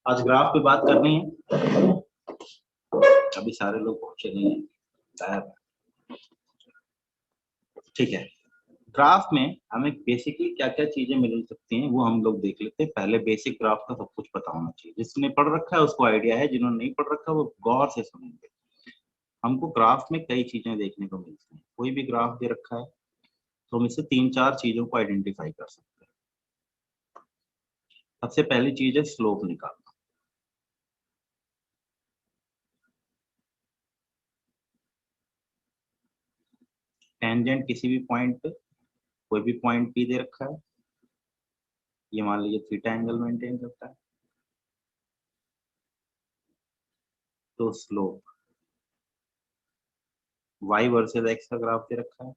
आज ग्राफ पे बात करनी है। अभी सारे लोग पहुंचे नहीं हैं शायद। ठीक है, ग्राफ में हमें बेसिकली क्या क्या चीजें मिल सकती हैं वो हम लोग देख लेते हैं। पहले बेसिक ग्राफ का सब कुछ पता होना चाहिए। जिसने पढ़ रखा है उसको आइडिया है, जिन्होंने नहीं पढ़ रखा वो गौर से सुनेंगे। हमको ग्राफ में कई चीजें देखने को मिलती हैं। कोई भी ग्राफ दे रखा है तो हम इससे 3-4 चीजों को आइडेंटिफाई कर सकते हैं। सबसे पहली चीज है स्लोप निकालना। टेंजेंट किसी भी पॉइंट पे, कोई भी पॉइंट पी दे रखा है, ये मान लीजिए थीटा एंगल मेंटेन करता है, तो स्लोप y वर्सेस x का ग्राफ दे रखा है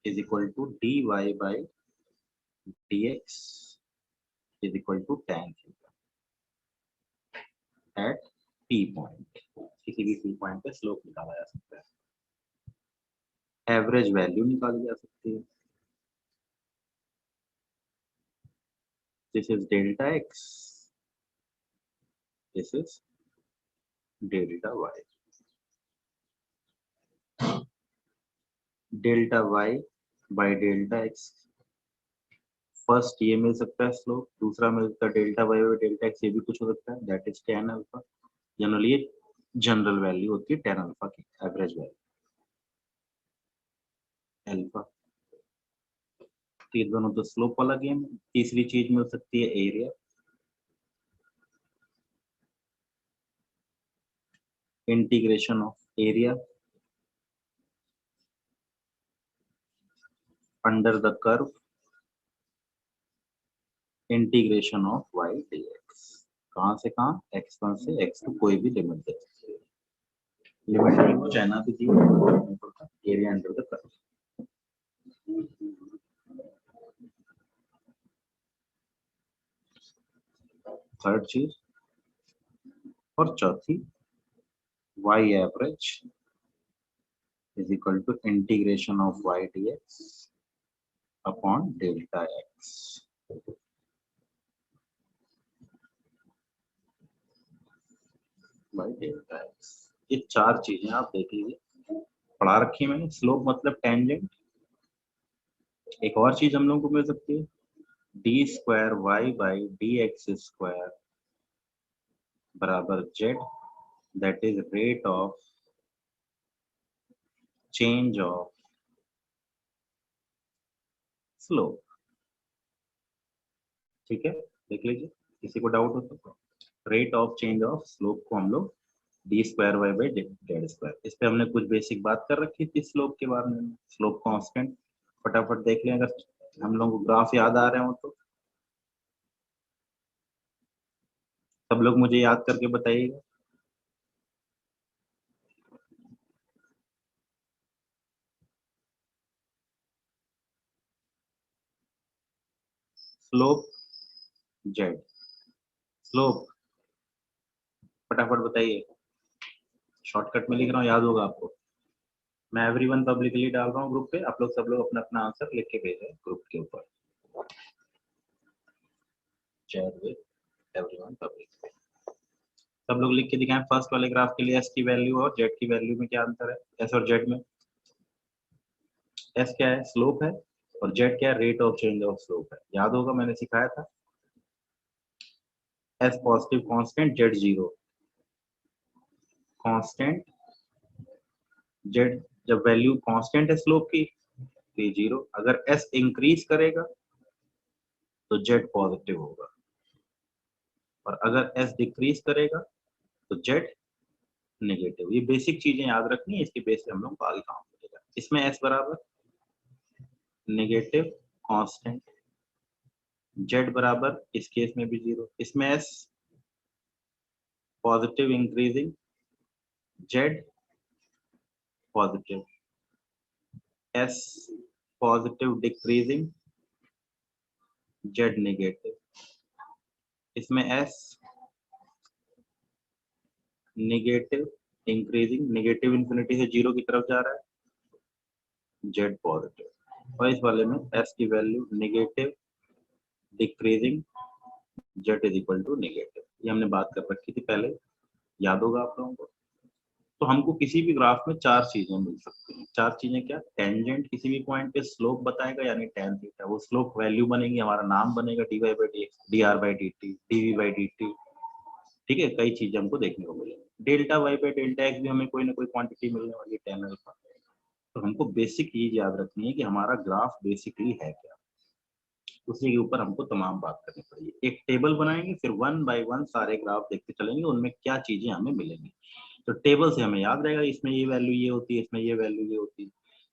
is equal to dy by dx is equal to tan theta at p point. किसी भी p पॉइंट पे स्लोप निकाला जा सकता है। एवरेज वैल्यू निकाली जा सकती है। This is delta x, this is delta y। Delta y by delta x, first ये मिल सकता है स्लोप, दूसरा मिल सकता है delta y by delta x, ये भी कुछ हो सकता है, that is tan alpha. Generally ये जनरल वैल्यू होती है tan अल्फा की, एवरेज वैल्यू अल्फा। तीन दोनों तो स्लोप वाला गेम है। तीसरी चीज मिल सकती है area. Integration of area under the curve integration of y dx। कहां से कहां, x1 से x2 कोई भी लिमिट दे सकते हैं। लिमिट दी हो चाहे ना भी दी हो, area under the curve. Third चीज और चौथी, y average is equal to integration of y dx upon delta x। by delta x, ये चार चीजें आप देख लीजिए, पढ़ा रखी मैंने। स्लोप मतलब टेंजेंट। एक और चीज हम लोगों को मिल सकती है, D square Y by D X square बराबर Z, that is rate of change of slope. ठीक है, देख लीजिए, किसी को डाउट हो तो। Rate of change of slope को हम लोग D square Y by Z square, इस पे हमने कुछ बेसिक बात कर रखी थी स्लोप के बारे में। स्लोप कांस्टेंट फटाफट देख लें अगर हम लोगों को ग्राफ याद आ रहे हो तो। सब लोग मुझे याद करके बताइएगा। स्लोप जेड, स्लोप फटाफट बताइए। शॉर्टकट में लिख रहा हूँ, याद होगा आपको। मैं एवरीवन पब्लिकली डाल रहा हूँ ग्रुप पे, आप लोग सब लोग अपना अपना आंसर लिख के भेजें ग्रुप के ऊपर। Share with everyone public. सब लोग लिख के दिखाएं फर्स्ट वाले ग्राफ के लिए एस की वैल्यू और जेड की वैल्यू में क्या अंतर है। एस और जेड में एस क्या है, स्लोप है, और जेड क्या है, rate of change of slope है। याद होगा मैंने सिखाया था। S positive constant, Z zero constant, Z जब वैल्यू कांस्टेंट है स्लोप की तो ये जीरो। अगर एस इंक्रीज करेगा तो जेड पॉजिटिव होगा, और अगर एस डिक्रीज करेगा तो जेड नेगेटिव। ये बेसिक चीजें याद रखनी है, इसके बेस पे हम लोग आगे काम करेगा। इसमें एस बराबर नेगेटिव कांस्टेंट, जेड बराबर इस केस में भी जीरो। इसमें S positive increasing, Z positive, S positive decreasing, Z negative. इसमें S negative increasing, negative infinity से जीरो की तरफ जा रहा है, जेड पॉजिटिव। और इस वाले में एस की value negative decreasing, Z is equal to negative. ये हमने बात कर रखी थी पहले, याद होगा आप लोगों को। तो हमको किसी भी ग्राफ में चार चीजें मिल सकती हैं। चार चीजें क्या? टेंजेंट किसी भी पॉइंट पे स्लोप बताएगा यानी tan थीटा, वो स्लोप वैल्यू बनेगी, हमारा नाम बनेगा dy by dx, dr by dt, dv by dt। ठीक है, कई चीजें हमको देखने को मिलेंगी। Delta Y by delta X भी हमें कोई ना कोई क्वांटिटी मिलने वाली है, tan अल्फा। तो हमको बेसिक चीज याद रखनी है कि हमारा ग्राफ बेसिकली है क्या, उसी के ऊपर हमको तमाम बात करनी पड़ेगी। एक टेबल बनाएंगे, फिर वन बाय वन सारे ग्राफ देखते चलेंगे, उनमें क्या चीजें हमें मिलेंगी। तो टेबल से हमें याद रहेगा इसमें ये वैल्यू ये होती है, इसमें ये वैल्यू ये होती है।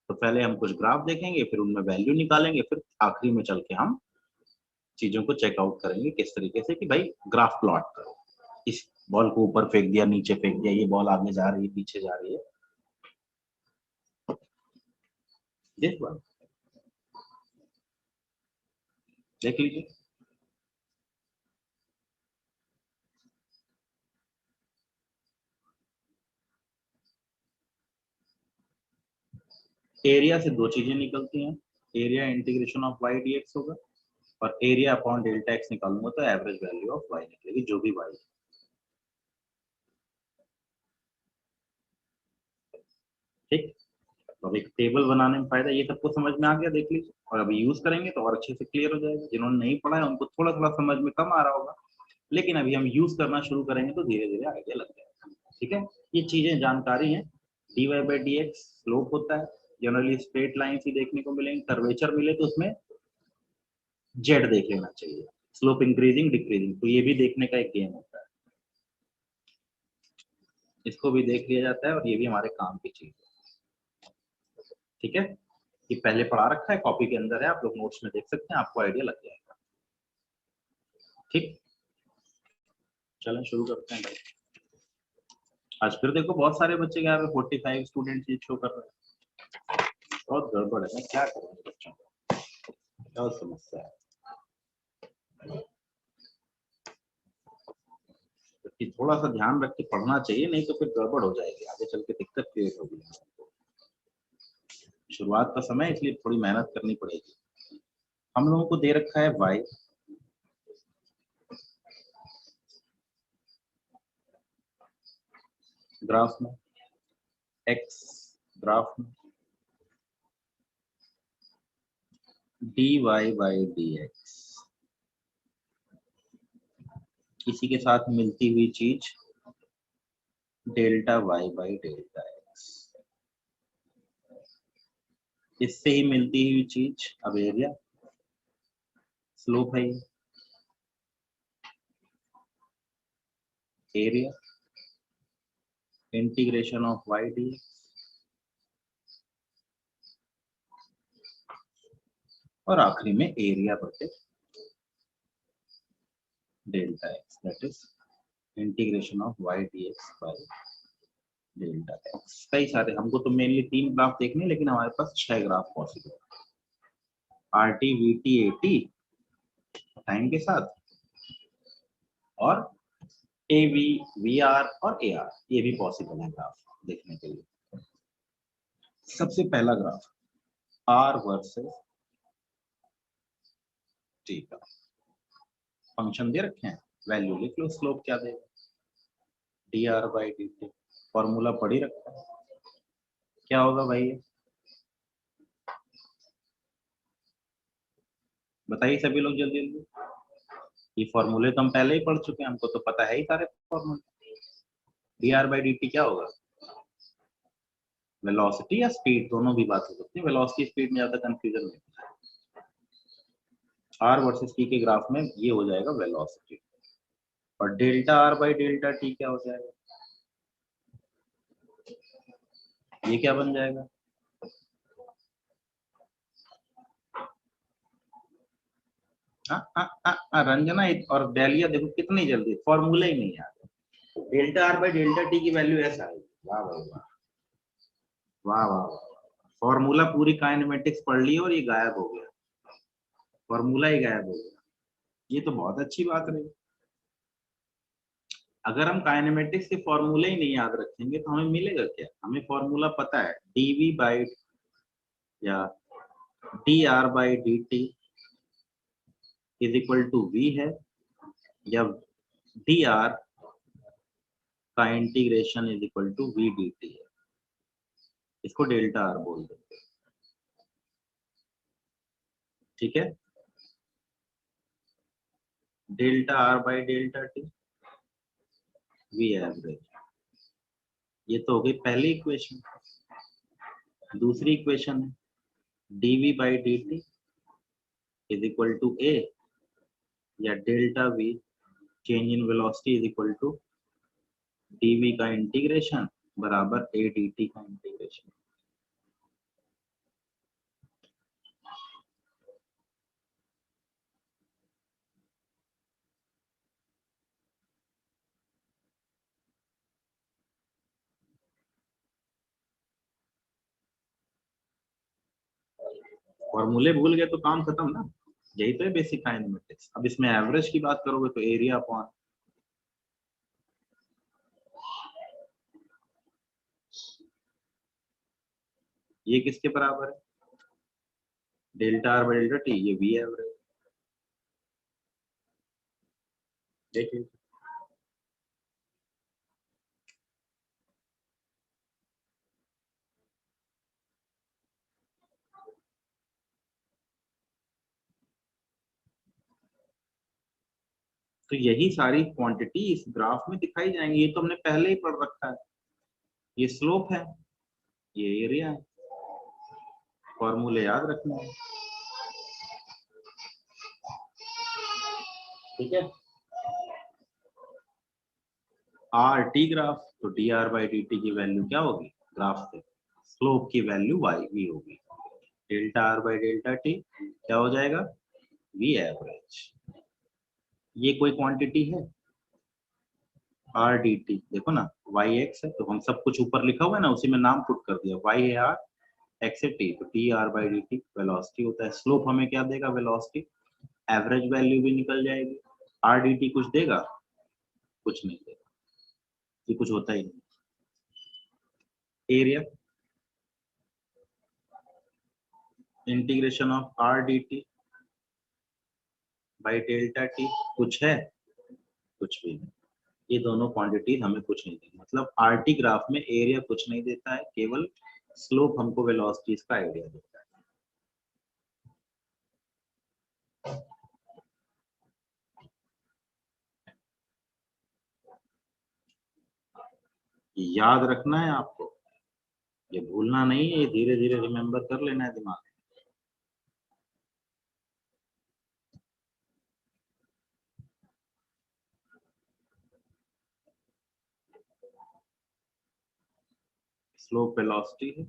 तो पहले हम कुछ ग्राफ देखेंगे, फिर उनमें वैल्यू निकालेंगे, फिर आखिरी में चल के हम चीजों को चेकआउट करेंगे किस तरीके से कि भाई ग्राफ प्लॉट करो, इस बॉल को ऊपर फेंक दिया, नीचे फेंक दिया, ये बॉल आगे जा रही है, पीछे जा रही है। देख बात देख लीजिए। एरिया से दो चीजें निकलती हैं, area integration of Y D X होगा, और एरिया अपॉन डेल्टा एक्स निकालूंगा तो एवरेज वैल्यू ऑफ वाई निकलेगी, जो भी वाई। ठीक, तो अब एक टेबल बनाने में फायदा, ये सबको समझ में आ गया, देख लीजिए। और अभी यूज करेंगे तो और अच्छे से क्लियर हो जाएगा। जिन्होंने नहीं पढ़ा है उनको थोड़ा थोड़ा समझ में कम आ रहा होगा, लेकिन अभी हम यूज करना शुरू करेंगे तो धीरे धीरे आइडिया लग जाएगा। ठीक है, ये चीजें जानकारी है। D Y by D X slope होता है, जनरली स्ट्रेट लाइन ही देखने को मिलेंगे। कर्वेचर मिले तो उसमें जेड देख लेना चाहिए, स्लोप इंक्रीजिंग डिक्रीजिंग, तो ये भी देखने का एक गेम होता है, इसको भी देख लिया जाता है और ये भी हमारे काम की चीज है। ठीक है, ये पहले पढ़ा रखा है, कॉपी के अंदर है, आप लोग नोट्स में देख सकते हैं, आपको आइडिया लग जाएगा। ठीक, चलें शुरू करते हैं भाई। आज फिर देखो बहुत सारे बच्चे यहाँ पे 45 स्टूडेंट ये शो कर रहे हैं, बहुत गड़बड़ है। मैं क्या करूँ बच्चों को, क्या समस्या है कि थोड़ा सा ध्यान रख के पढ़ना चाहिए, नहीं तो फिर गड़बड़ हो जाएगी, आगे चल के दिक्कत क्रिएट होगी। शुरुआत का समय इसलिए थोड़ी मेहनत करनी पड़ेगी। हम लोगों को दे रखा है y, ग्राफ में x, ग्राफ में dy बाई dx, इसी के साथ मिलती हुई चीज delta y by delta x, इससे ही मिलती हुई चीज अब एरिया, स्लोप है area integration of y dx, और आखिरी में एरिया बटे delta x, that is integration of y dx by delta x। कई सारे, हमको तो मेनली 3 ग्राफ देखने, लेकिन हमारे पास 6 ग्राफ पॉसिबल है। RT, VT, AT टाइम के साथ, और AV, VR और AR, ये भी पॉसिबल है ग्राफ देखने के लिए। सबसे पहला ग्राफ R वर्सेस T का फंक्शन दे रखे हैं, वैल्यू लिख लो, स्लोप क्या देगा, dr बाई dt, फॉर्मूला पढ़ ही रखा है, क्या होगा भाई बताइए सभी लोग जल्दी जल्दी। ये फॉर्मूले तो हम पहले ही पढ़ चुके हैं, हमको तो पता है ही सारे फॉर्मूले। dr बाई dt क्या होगा, वेलोसिटी या स्पीड, दोनों भी बात हो सकती है, वेलोसिटी स्पीड में ज्यादा कंफ्यूजन नहीं है। r वर्सेस t के ग्राफ में ये हो जाएगा वेलोसिटी, और delta r by delta t क्या हो जाएगा, ये क्या बन जाएगा, रंजना और डेलिया देखो कितनी जल्दी, फॉर्मूला ही नहीं आता। Delta r by delta t की वैल्यू ऐसा है, वाह भाई वाह, वाह वाह वाह, फॉर्मूला पूरी काइनेमेटिक्स पढ़ ली और ये गायब हो गया, फॉर्मूला ही गायब हो गया, ये तो बहुत अच्छी बात रही। अगर हम काइनेमेटिक्स के फॉर्मूले ही नहीं याद रखेंगे तो हमें मिलेगा क्या, हमें फॉर्मूला पता है dv बाई या dr by dt is equal to V है, या डी आर का integration is equal to V D T है, इसको डेल्टा आर बोल देते हैं। ठीक है, delta are by delta T V average, ये तो हो गई पहली इक्वेशन। दूसरी इक्वेशन है dv by D T is equal to A, या delta V change in velocity is equal to dv का इंटीग्रेशन बराबर a dt का इंटीग्रेशन। फॉर्मूले भूल गए तो काम खत्म ना, यही तो है बेसिक काइनेमेटिक्स। अब इसमें एवरेज की बात करोगे तो एरिया अपॉन ये किसके बराबर है, delta are by delta T, ये वी एवरेज। देखिए तो यही सारी क्वांटिटी इस ग्राफ में दिखाई जाएंगी, ये तो हमने पहले ही पढ़ रखा है। ये स्लोप है, ये एरिया है, फॉर्मूले याद रखना है। ठीक है, आर टी ग्राफ, तो D R by D T की वैल्यू क्या होगी ग्राफ से, स्लोप की वैल्यू वाई वी होगी, delta R by delta T क्या हो जाएगा वी एवरेज। ये कोई क्वांटिटी है आर डी टी, देखो ना वाई एक्स है तो हम सब कुछ ऊपर लिखा हुआ है ना उसी में नाम पुट कर दिया, वाई है आर, एक्स है टी, तो T R by D T velocity होता है। स्लोप हमें क्या देगा वेलोसिटी, एवरेज वैल्यू भी निकल जाएगी। आर डी टी कुछ देगा, कुछ नहीं देगा, ये कुछ होता ही नहीं। Area integration of R D t by delta T कुछ है, कुछ भी नहीं। ये दोनों क्वांटिटीज हमें कुछ नहीं देंगे, मतलब आरटी ग्राफ में एरिया कुछ नहीं देता है, केवल स्लोप हमको वेलोसिटीज का आइडिया देता है। याद रखना है आपको, ये भूलना नहीं है, ये धीरे धीरे रिमेम्बर कर लेना है दिमाग में। स्लोप वेलोसिटी है,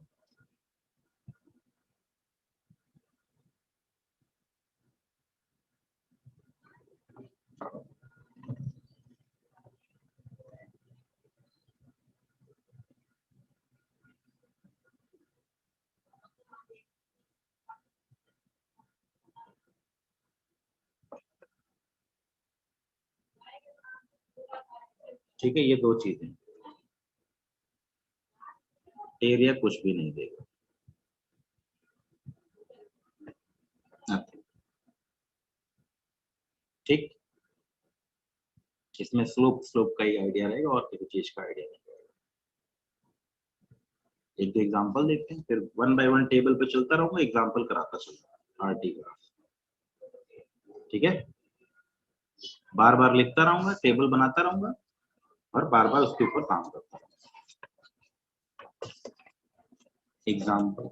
ठीक है, ये दो चीजें, एरिया कुछ भी नहीं देगा। ठीक, इसमें स्लोप स्लोप का ही आइडिया रहेगा और किसी चीज का आइडिया नहीं रहेगा। एक दो एग्जांपल देखते हैं, फिर वन बाय वन टेबल पे चलता रहूंगा, एग्जांपल कराता चलूंगा आरटी ग्राफ। ठीक है, बार बार लिखता रहूंगा, टेबल बनाता रहूंगा और बार बार उसके ऊपर काम करता रहूंगा। एग्जाम्पल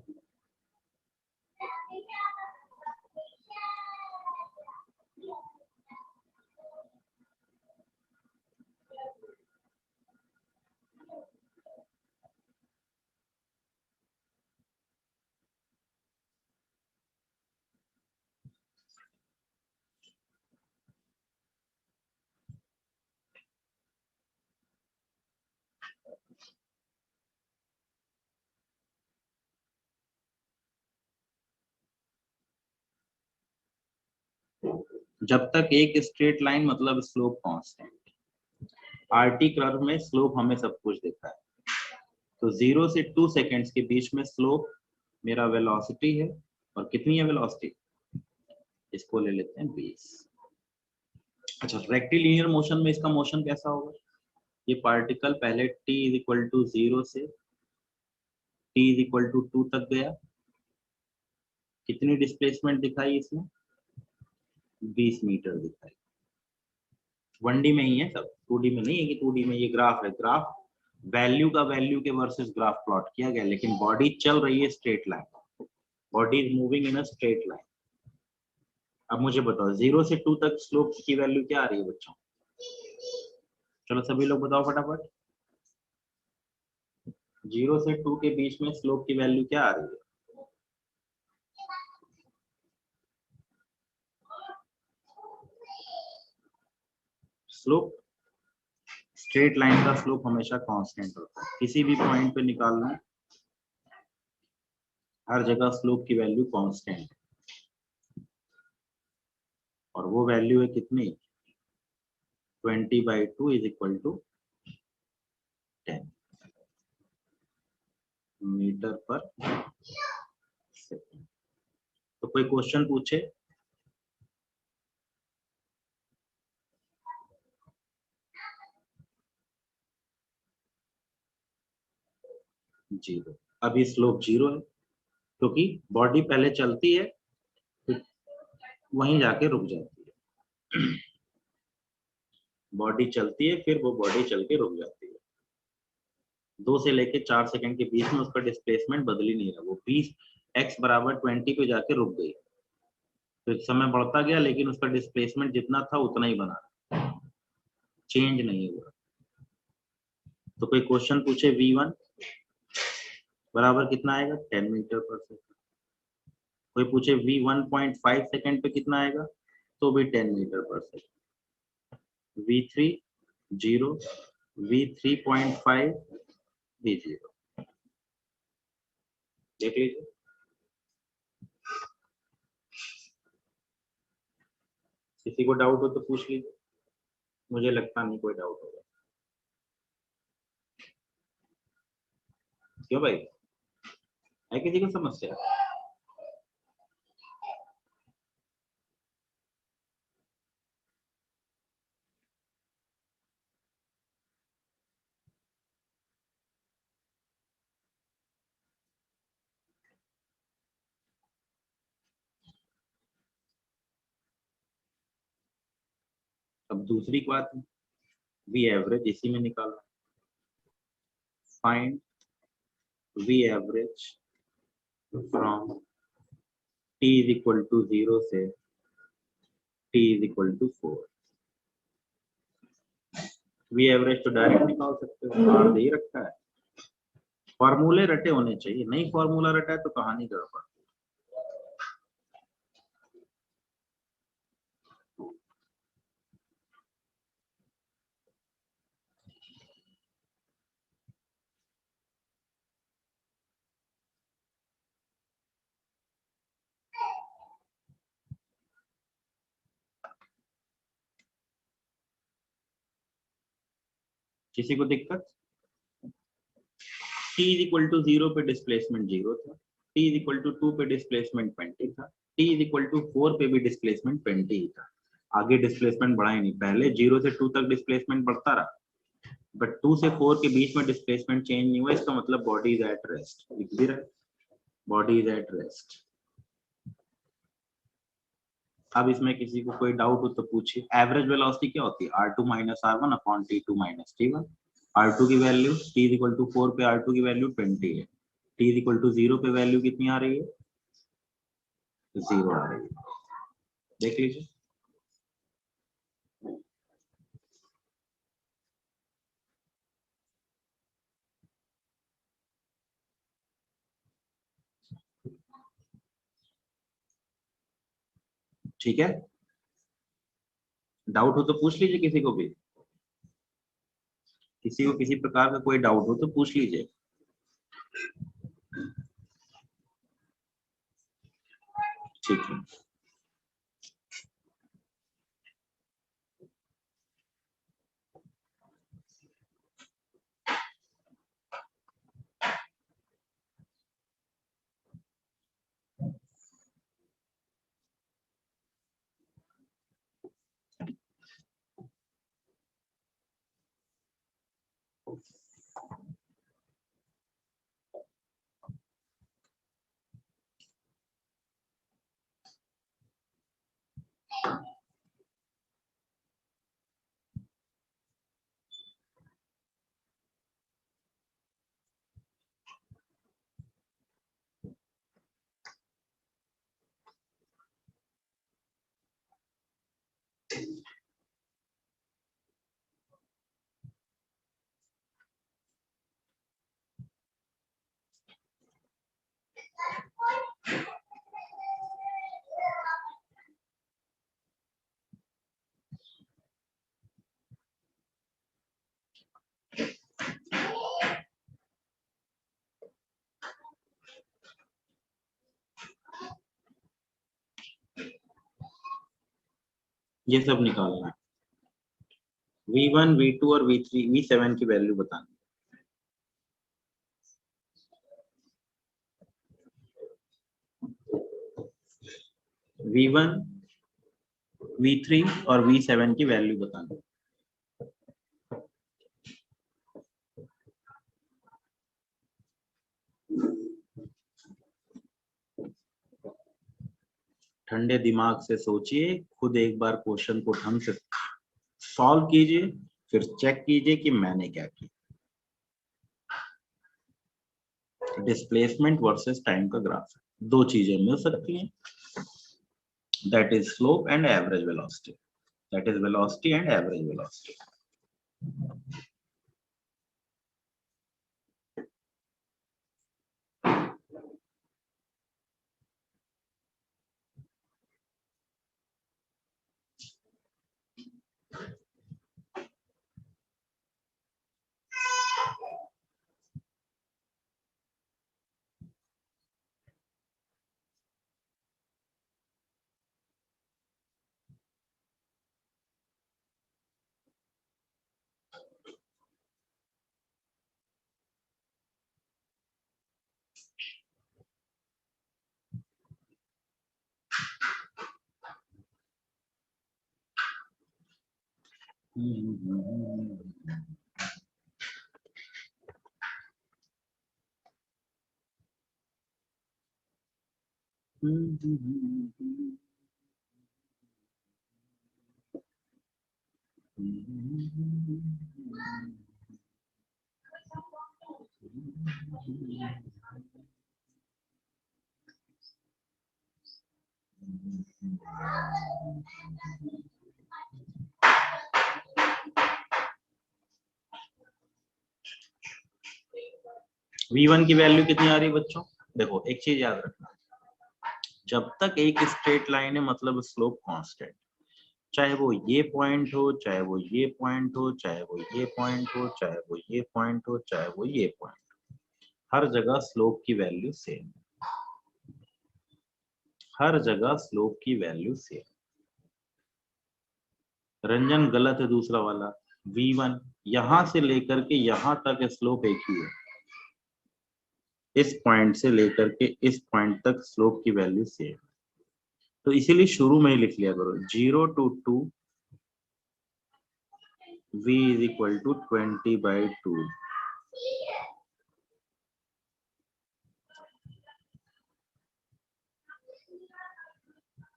जब तक एक स्ट्रेट लाइन मतलब स्लोप कांस्टेंट, आरटी कर्व में स्लोप हमें सब कुछ देखा है, तो 0 से 2 सेकेंड्स के बीच में स्लोप मेरा वेलोसिटी है, और कितनी है वेलोसिटी, इसको ले लेते हैं 20। अच्छा, रेक्टिलिनियर मोशन में इसका मोशन कैसा होगा? ये पार्टिकल पहले t इज इक्वल टू 0 से t इज इक्वल टू 2 तक गया, कितनी डिस्प्लेसमेंट दिखाई इसमें? 20 मीटर दिखाई। 1D में ही है सब, 2D में नहीं है कि 2D में। ये ग्राफ है, ग्राफ वैल्यू का वैल्यू के वर्सेस ग्राफ प्लॉट किया गया, लेकिन बॉडी चल रही है straight line, body is moving in a straight line. अब मुझे बताओ 0 से 2 तक स्लोप की वैल्यू क्या आ रही है बच्चों? चलो सभी लोग बताओ फटाफट, 0 से 2 के बीच में स्लोप की वैल्यू क्या आ रही है? स्लोप, स्ट्रेट लाइन का स्लोप हमेशा कांस्टेंट होता है, किसी भी पॉइंट पे निकालना, हर जगह स्लोप की वैल्यू कांस्टेंट है, और वो वैल्यू है कितनी? 20/2 इज इक्वल टू 10 मीटर पर सेकेंड। तो कोई क्वेश्चन पूछे? जीरो। अभी स्लोप जीरो है क्योंकि बॉडी पहले चलती है फिर वहीं जाके रुक जाती है। बॉडी चलती है फिर वो बॉडी चल के रुक जाती है। 2 से लेके 4 सेकंड के बीच में उसका डिस्प्लेसमेंट बदल ही नहीं रहा, वो 20 x बराबर 20 पे जाके रुक गई। तो समय बढ़ता गया लेकिन उसका डिस्प्लेसमेंट जितना था उतना ही बना, चेंज नहीं हुआ। तो कोई क्वेश्चन पूछे v1 बराबर कितना आएगा? 10 मीटर पर सेकंड। कोई पूछे v1.5 सेकंड पे कितना आएगा? तो भी 10 मीटर पर सेकंड। v3 0, v3.5 भी 0। देख लीजिए। किसी को डाउट हो तो पूछ लीजिए, मुझे लगता नहीं कोई डाउट होगा। क्यों भाई, है किसी को समस्या? अब दूसरी बात, वी एवरेज इसी में निकालना। Find V average from t is equal to 0 से t is equal to 4। V average तो डायरेक्ट निकाल सकते हो, आर दे ही रखा है। फॉर्मूले रटे होने चाहिए, नहीं फॉर्मूला रटा है तो कहानी गड़बड़। किसी को दिक्कत? t इज इक्वल टू 0 पे डिस्प्लेसमेंट 0 था, t इज इक्वल टू 2 पे डिस्प्लेसमेंट 20 था, t इज इक्वल टू 4 पे भी डिस्प्लेसमेंट 20 ही था। आगे डिस्प्लेसमेंट बढ़ा ही नहीं, पहले 0 से 2 तक डिस्प्लेसमेंट बढ़ता रहा, बट 2 से 4 के बीच में डिस्प्लेसमेंट चेंज नहीं हुआ। इसका मतलब बॉडी इज एट रेस्ट, लिख भी रहा, बॉडी इज एट रेस्ट। अब इसमें किसी को कोई डाउट हो तो पूछिए। एवरेज वेलोसिटी क्या होती है? r2 minus r1 upon t2 minus t1। r2 की वैल्यू t इज इक्वल टू 4 पे r2 की वैल्यू 20 है, t इज इक्वल टू 0 पे वैल्यू कितनी आ रही है? 0 आ रही है। देख लीजिए। ठीक है, डाउट हो तो पूछ लीजिए किसी को भी, किसी को किसी प्रकार का कोई डाउट हो तो पूछ लीजिए। ठीक है। ये सब निकालना है। V1, V2 और V3, V7 की वैल्यू बतानी। V1, V3 और V7 की वैल्यू बतानी। ठंडे दिमाग से सोचिए, खुद एक बार क्वेश्चन को ढंग से सॉल्व कीजिए, फिर चेक कीजिए कि मैंने क्या किया। डिस्प्लेसमेंट वर्सेस टाइम का ग्राफ है, दो चीजें मिल सकती हैं, that is slope and average velocity, that is velocity and average velocity. V1 की वैल्यू कितनी आ रही है बच्चों? देखो एक चीज याद रखना, जब तक एक स्ट्रेट लाइन है मतलब स्लोप कांस्टेंट, चाहे वो ये पॉइंट हो, चाहे वो ये पॉइंट हो, चाहे वो ये पॉइंट हो, चाहे वो ये पॉइंट हो, चाहे वो ये पॉइंट, हर जगह स्लोप की वैल्यू सेम, हर जगह स्लोप की वैल्यू सेम। रंजन गलत है दूसरा वाला। V1 यहां से लेकर के यहां तक स्लोप एक ही है, इस पॉइंट से लेकर के इस पॉइंट तक स्लोप की वैल्यू सेम, तो इसीलिए शुरू में ही लिख लिया करो 0 to 2 V is equal to 20/2।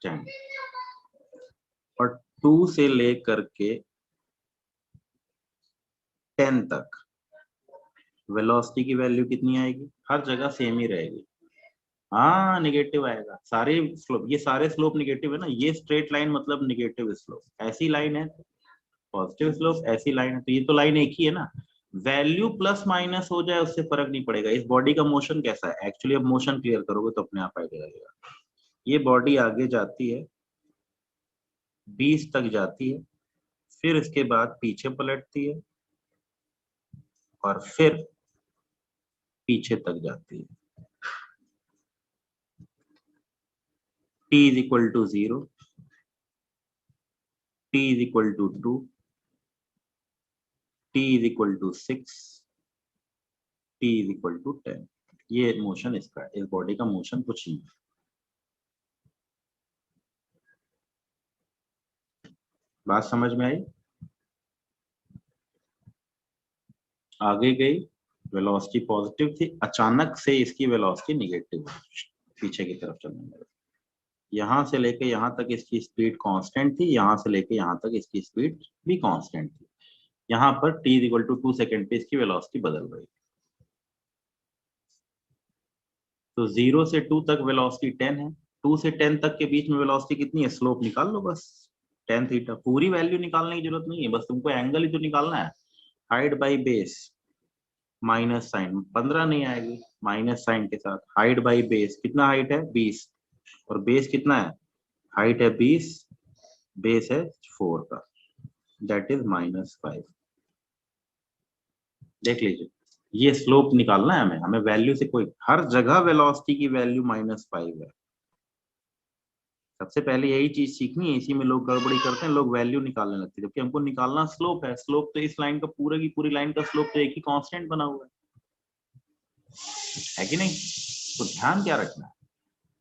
10 और 2 से लेकर के 10 तक वेलोसिटी की वैल्यू कितनी आएगी? हर जगह सेम ही रहेगी। हाँ निगेटिव आएगा, सारे स्लोप, ये सारे स्लोप निगेटिव है ना, ये स्ट्रेट लाइन मतलब निगेटिव स्लोप, ऐसी लाइन है पॉजिटिव स्लोप, ऐसी लाइन है तो ये तो लाइन एक ही है ना। वैल्यू प्लस माइनस हो जाए उससे फर्क नहीं पड़ेगा। इस बॉडी का मोशन कैसा है एक्चुअली, अब मोशन क्लियर करोगे तो अपने आप आइडिया लगेगा। ये बॉडी आगे जाती है 20 तक जाती है, फिर इसके बाद पीछे पलटती है और फिर पीछे तक जाती है। t is equal to 0, t is equal to 2, t is equal to 6, t is equal to 10। ये मोशन इसका है, इस बॉडी का मोशन कुछ नहीं है। बात समझ में आई? आगे गई, वेलोसिटी पॉजिटिव थी, अचानक से इसकी वेलोसिटी निगेटिव हुई, पीछे की तरफ चलने लगी। यहां से लेके यहां तक इसकी स्पीड कांस्टेंट थी, यहां से लेके यहां तक इसकी स्पीड भी कांस्टेंट थी। यहाँ पर t इक्वल टू 2 सेकेंड पे इसकी वेलोसिटी बदल रही। तो 0 से 2 तक वेलोसिटी 10 है, 2 से 10 तक के बीच में वेलोसिटी कितनी है? स्लोप निकाल लो बस, tan थीटा। पूरी वैल्यू निकालने की जरूरत नहीं है, बस तुमको एंगल ही तो निकालना है। Height by base minus sign 15 नहीं आएगी, माइनस साइन के साथ। हाइट बाई बेस, कितना हाइट है? 20, और बेस कितना है? हाइट है 20, बेस है 4 का, दैट इज -5। देख लीजिए, ये स्लोप निकालना है हमें, हमें वैल्यू से कोई, हर जगह वेलोसिटी की वैल्यू -5 है। सबसे पहले यही चीज सीखनी है, इसी में लोग गड़बड़ी करते हैं, लोग वैल्यू निकालने लगते हैं, जबकि हमको निकालना स्लोप है। स्लोप तो इस लाइन का पूरा की पूरी लाइन का स्लोप तो एक ही कांस्टेंट बना हुआ है कि नहीं? तो ध्यान क्या रखना है,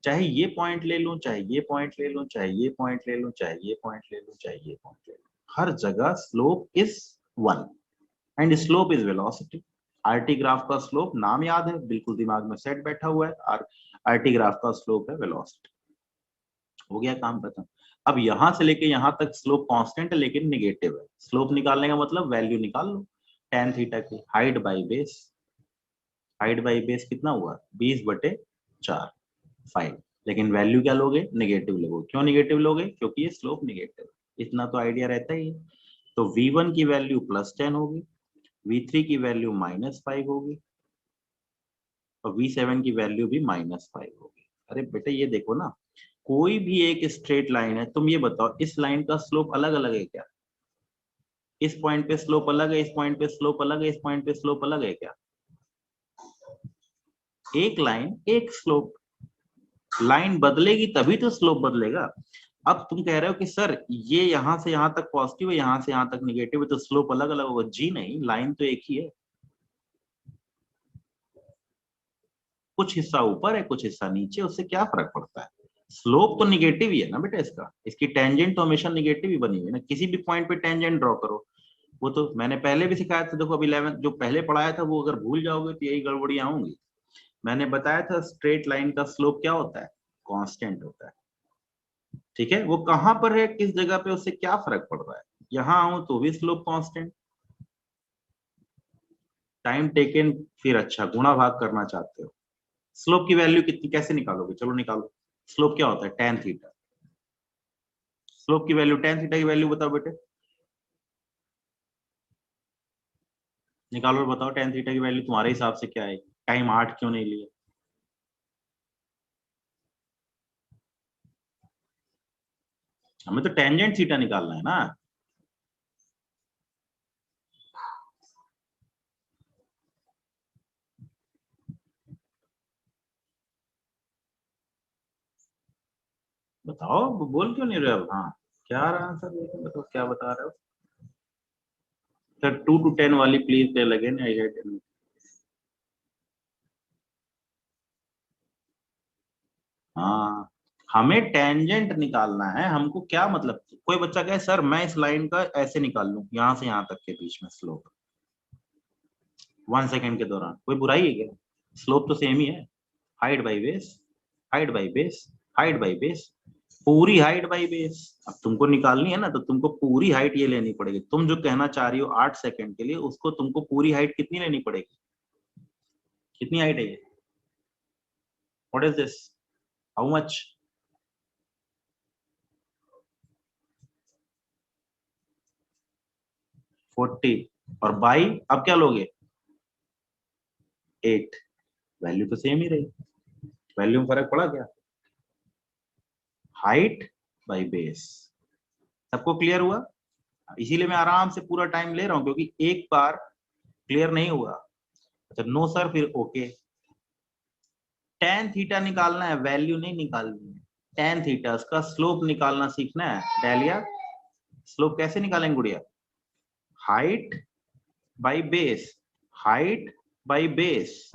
चाहे ये पॉइंट ले लूं, चाहे ये पॉइंट ले लूं, चाहे ये पॉइंट ले लूं, चाहे ये पॉइंट ले लूं, चाहे ये पॉइंट ले लूं, हर जगह slope is 1 and slope is velocity. RT graph का स्लोप नाम याद है, बिल्कुल दिमाग में सेट बैठा हुआ है, आरटी ग्राफ का स्लोप है वेलोसिटी। हो गया काम खत्म। अब यहां से लेके यहां तक स्लोप कांस्टेंट है लेकिन निगेटिव है। स्लोप निकालने का मतलब वैल्यू निकाल लो tan थीटा की, height by base. Height by base कितना हुआ 20/4 5, लेकिन वैल्यू क्या लोगे नेगेटिव लोगे। क्यों नेगेटिव लोगे? क्योंकि ये स्लोप नेगेटिव है, इतना तो आइडिया रहता ही है। तो v1 की वैल्यू +10 होगी, v3 की वैल्यू -5 होगी और v7 की वैल्यू भी -5 होगी। अरे बेटे ये देखो ना, कोई भी एक स्ट्रेट लाइन है, तुम ये बताओ इस लाइन का स्लोप अलग अलग है क्या? इस पॉइंट पे स्लोप अलग है, इस पॉइंट पे स्लोप अलग है, इस पॉइंट पे स्लोप अलग है क्या? एक लाइन एक स्लोप, लाइन बदलेगी तभी तो स्लोप बदलेगा। अब तुम कह रहे हो कि सर ये यहां से यहां तक पॉजिटिव है, यहां से यहां तक निगेटिव है, तो स्लोप अलग अलग होगा। जी नहीं, लाइन तो एक ही है, कुछ हिस्सा ऊपर है कुछ हिस्सा नीचे, उससे क्या फर्क पड़ता है? स्लोप तो निगेटिव ही है ना बेटा इसका, इसकी टेंजेंट तो हमेशा निगेटिव ही बनी हुई है ना। किसी भी पॉइंट पे टेंजेंट ड्रॉ करो, वो तो मैंने पहले भी सिखाया था। देखो अब 11 जो पहले पढ़ाया था वो अगर भूल जाओगे तो यही गड़बड़ियां होंगी। मैंने बताया था स्ट्रेट लाइन का स्लोप क्या होता है, कांस्टेंट होता है। ठीक है, वो कहां पर है किस जगह पे उससे क्या फर्क पड़ रहा है। यहां आऊं तो भी स्लोप कांस्टेंट। टाइम टेकन, फिर अच्छा गुणा भाग करना चाहते हो, स्लोप की वैल्यू कितनी कैसे निकालोगे? चलो निकालो। स्लोप क्या होता है tan थीटा। स्लोप की वैल्यू tan थीटा की वैल्यू बताओ बेटे, निकालो और बताओ tan थीटा की वैल्यू तुम्हारे हिसाब से क्या है? टाइम 8 क्यों नहीं लिया? हमें तो टेंजेंट थीटा निकालना है ना। बताओ बोल क्यों नहीं रहे अब? हाँ क्या आ रहा है आंसर, देखो बताओ क्या बता रहे हो। सर 2 to 10 वाली प्लीज दे लगे ना, आई हेट। हाँ हमें टेंजेंट निकालना है, हमको क्या मतलब? कोई बच्चा कहे सर मैं इस लाइन का ऐसे निकाल लूं, यहां से यहां तक के बीच में स्लोप 1 सेकेंड के दौरान, कोई बुराई है क्या? स्लोप तो सेम ही है, height by base, height by base, height by base, पूरी हाइट बाई बेस। अब तुमको निकालनी है ना तो तुमको पूरी हाइट ये लेनी पड़ेगी। तुम जो कहना चाह रही हो 8 सेकंड के लिए, उसको तुमको पूरी हाइट कितनी लेनी पड़ेगी? कितनी हाइट है ये? What is this? How much? 40 और बाई अब क्या लोगे? 8। वैल्यू तो सेम ही रही, वैल्यू में फर्क पड़ा क्या? Height by base. सबको क्लियर हुआ? इसीलिए मैं आराम से पूरा टाइम ले रहा हूं, क्योंकि एक बार क्लियर नहीं हुआ अच्छा नो सर फिर ओके। tan थीटा निकालना है, वैल्यू नहीं निकालनी है। tan थीटा उसका स्लोप निकालना सीखना है डालिया। स्लोप कैसे निकालेंगे गुड़िया? Height by base, height by base.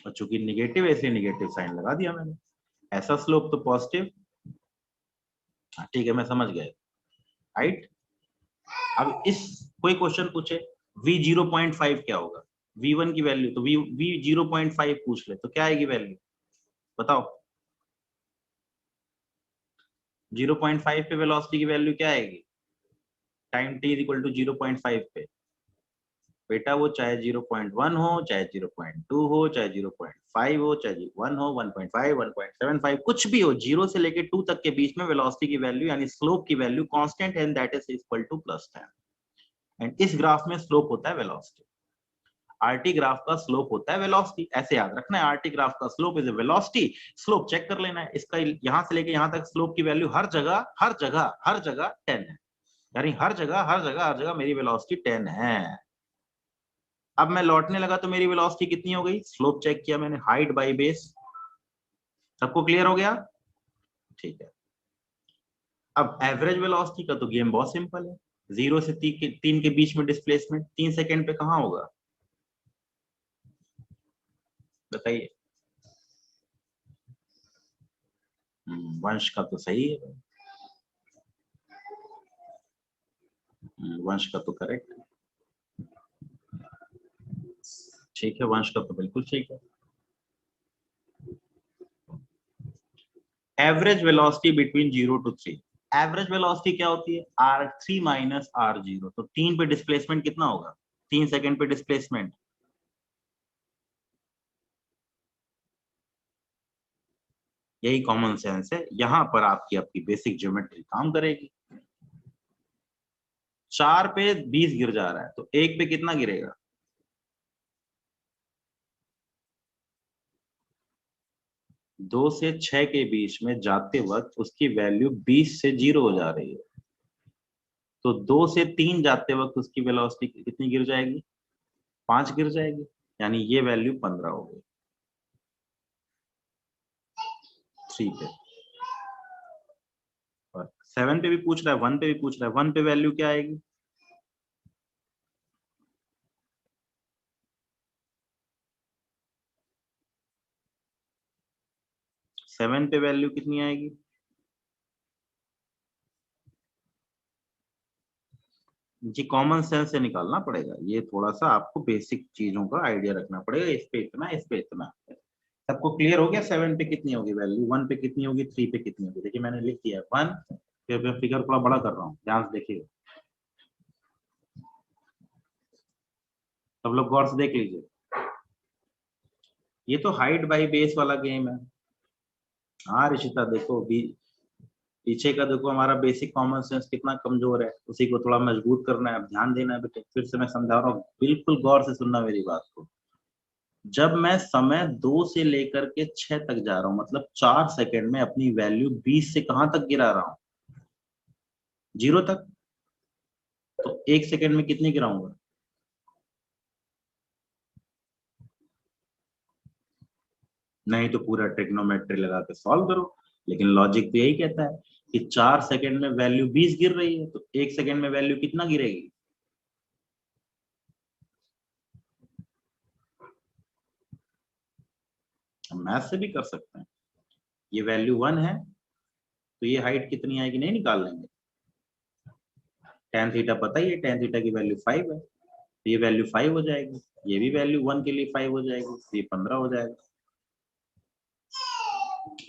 और चूंकि निगेटिव है इसलिए निगेटिव साइन लगा दिया मैंने। ऐसा स्लोप तो पॉजिटिव। ठीक है मैं समझ गया। हाइट, अब इस कोई क्वेश्चन पूछे v 0.5 क्या होगा, v1 की वैल्यू तो v 0.5 पूछ ले तो क्या आएगी वैल्यू बताओ? 0.5 पे वेलोसिटी की वैल्यू क्या आएगी? टाइम t इक्वल टू 0.5 पे बेटा, वो चाहे 0.1 हो, चाहे 0.2 हो, चाहे 0.5 हो, चाहे 1 हो, 1.5, 1.75, कुछ भी हो, 0 से लेके 2 तक के बीच में वेलोसिटी की वैल्यू यानी स्लोप की वैल्यू कांस्टेंट है, that is equal to +10। And इस ग्राफ में स्लोप होता है वेलोसिटी। आरटी ग्राफ का स्लोप होता है वेलोसिटी, ऐसे याद रखना है। आरटी ग्राफ का slope is velocity. Slope check कर लेना है इसका, यहां से लेके यहां तक स्लोप की वैल्यू हर जगह हर जगह हर जगह 10 है, यानी हर जगह हर जगह हर जगह मेरी वेलोसिटी 10 है। अब मैं लौटने लगा तो मेरी वेलोसिटी कितनी हो गई? स्लोप चेक किया मैंने, हाइट बाई बेस, सबको क्लियर हो गया? ठीक है। अब एवरेज वेलोसिटी का तो गेम बहुत सिंपल है। 0 से 3 के बीच में डिस्प्लेसमेंट 3 सेकेंड पे कहाँ होगा, बताइए। वंश का तो सही है। वंश का तो करेक्ट है। ठीक है, वंश का तो बिल्कुल ठीक है। Average velocity between 0 to 3। Average velocity क्या होती है? r3 minus r0। तो 3 पे डिस्प्लेसमेंट कितना होगा? 3 सेकेंड पे डिस्प्लेसमेंट। यही कॉमन सेंस है, यहां पर आपकी आपकी बेसिक ज्योमेट्री काम करेगी। 4 पे 20 गिर जा रहा है, तो 1 पे कितना गिरेगा? 2 से 6 के बीच में जाते वक्त उसकी वैल्यू 20 से 0 हो जा रही है। तो 2 से 3 जाते वक्त उसकी वेलोसिटी कितनी गिर जाएगी? 5 गिर जाएगी, यानी ये वैल्यू 15 हो गई। ठीक है। और 7 पे भी पूछ रहा है, 1 पे भी पूछ रहा है। 1 पे वैल्यू क्या आएगी? 7 पे वैल्यू कितनी आएगी? जी कॉमन सेंस से निकालना पड़ेगा, ये थोड़ा सा आपको बेसिक चीजों का आइडिया रखना पड़ेगा। इस पे इतना, इस पे इतना। सबको क्लियर हो गया? 7 पे कितनी होगी वैल्यू, 1 पे कितनी होगी, 3 पे कितनी होगी? देखिए मैंने लिख दिया 1, फिर मैं फिगर थोड़ा बड़ा कर रहा हूँ, ध्यान से देखिए। सब लोग गौर से देख लीजिए। ये तो हाइट बाई बेस वाला गेम है। हाँ ऋषिता देखो भी, पीछे का देखो, हमारा बेसिक कॉमन सेंस कितना कमजोर है, उसी को थोड़ा मजबूत करना है। अब ध्यान देना है बेटे, फिर से मैं समझा रहा हूँ, बिल्कुल गौर से सुनना मेरी बात को। जब मैं समय 2 से लेकर के 6 तक जा रहा हूँ, मतलब 4 सेकंड में अपनी वैल्यू 20 से कहां तक गिरा रहा हूँ? 0 तक। तो 1 सेकंड में कितनी गिराऊंगा? नहीं तो पूरा ट्रिग्नोमेट्री लगा के सॉल्व करो। लेकिन लॉजिक तो यही कहता है कि 4 सेकंड में वैल्यू 20 गिर रही है, तो 1 सेकंड में वैल्यू कितना गिरेगी? हम मैथ से भी कर सकते हैं। ये वैल्यू 1 है, तो ये हाइट कितनी आएगी, नहीं निकाल लेंगे? tan थीटा पता ही है, tan थीटा की वैल्यू 5 है, तो ये वैल्यू 5 हो जाएगी। ये भी वैल्यू 1 के लिए 5 हो जाएगी, तो ये 15 हो जाएगा।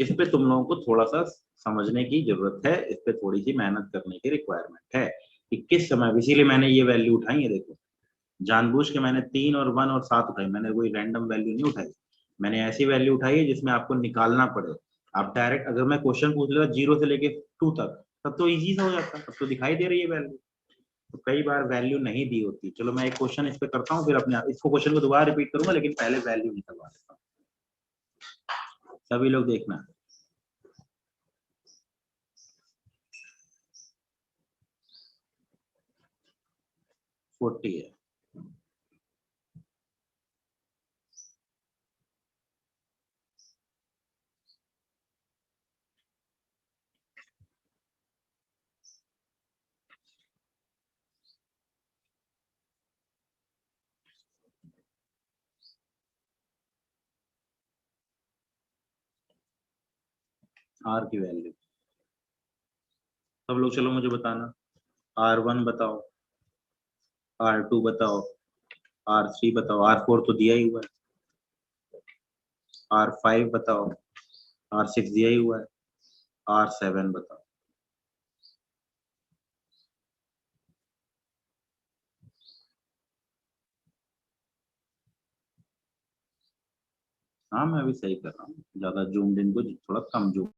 इस पे तुम लोगों को थोड़ा सा समझने की जरूरत है, इस पे थोड़ी सी मेहनत करने की रिक्वायरमेंट है कि किस समय, इसीलिए मैंने ये वैल्यू उठाई है। देखो जानबूझ के मैंने 3 और 1 और 7 उठाई, मैंने कोई रैंडम वैल्यू नहीं उठाई। मैंने ऐसी वैल्यू उठाई है जिसमें आपको निकालना पड़े। आप डायरेक्ट अगर मैं क्वेश्चन पूछ लेता 0 से लेके 2 तक, तब तो इजी सा हो जाता, तब तो दिखाई दे रही है वैल्यू। तो कई बार वैल्यू नहीं दी होती। चलो मैं एक क्वेश्चन इस पे करता हूँ, फिर अपने इसको क्वेश्चन को दोबारा रिपीट करूंगा, लेकिन पहले वैल्यू निकलवा देता हूँ। सभी लोग देखना। 40 है। आर की वैल्यू सब लोग चलो मुझे बताना। R1 बताओ, R2 बताओ, R3 बताओ, R4 तो दिया ही हुआ है, R5 बताओ, R6 दिया ही हुआ है, R7 बताओ। हाँ मैं अभी सही कर रहा हूँ, ज्यादा जूम इन को थोड़ा कम जूम।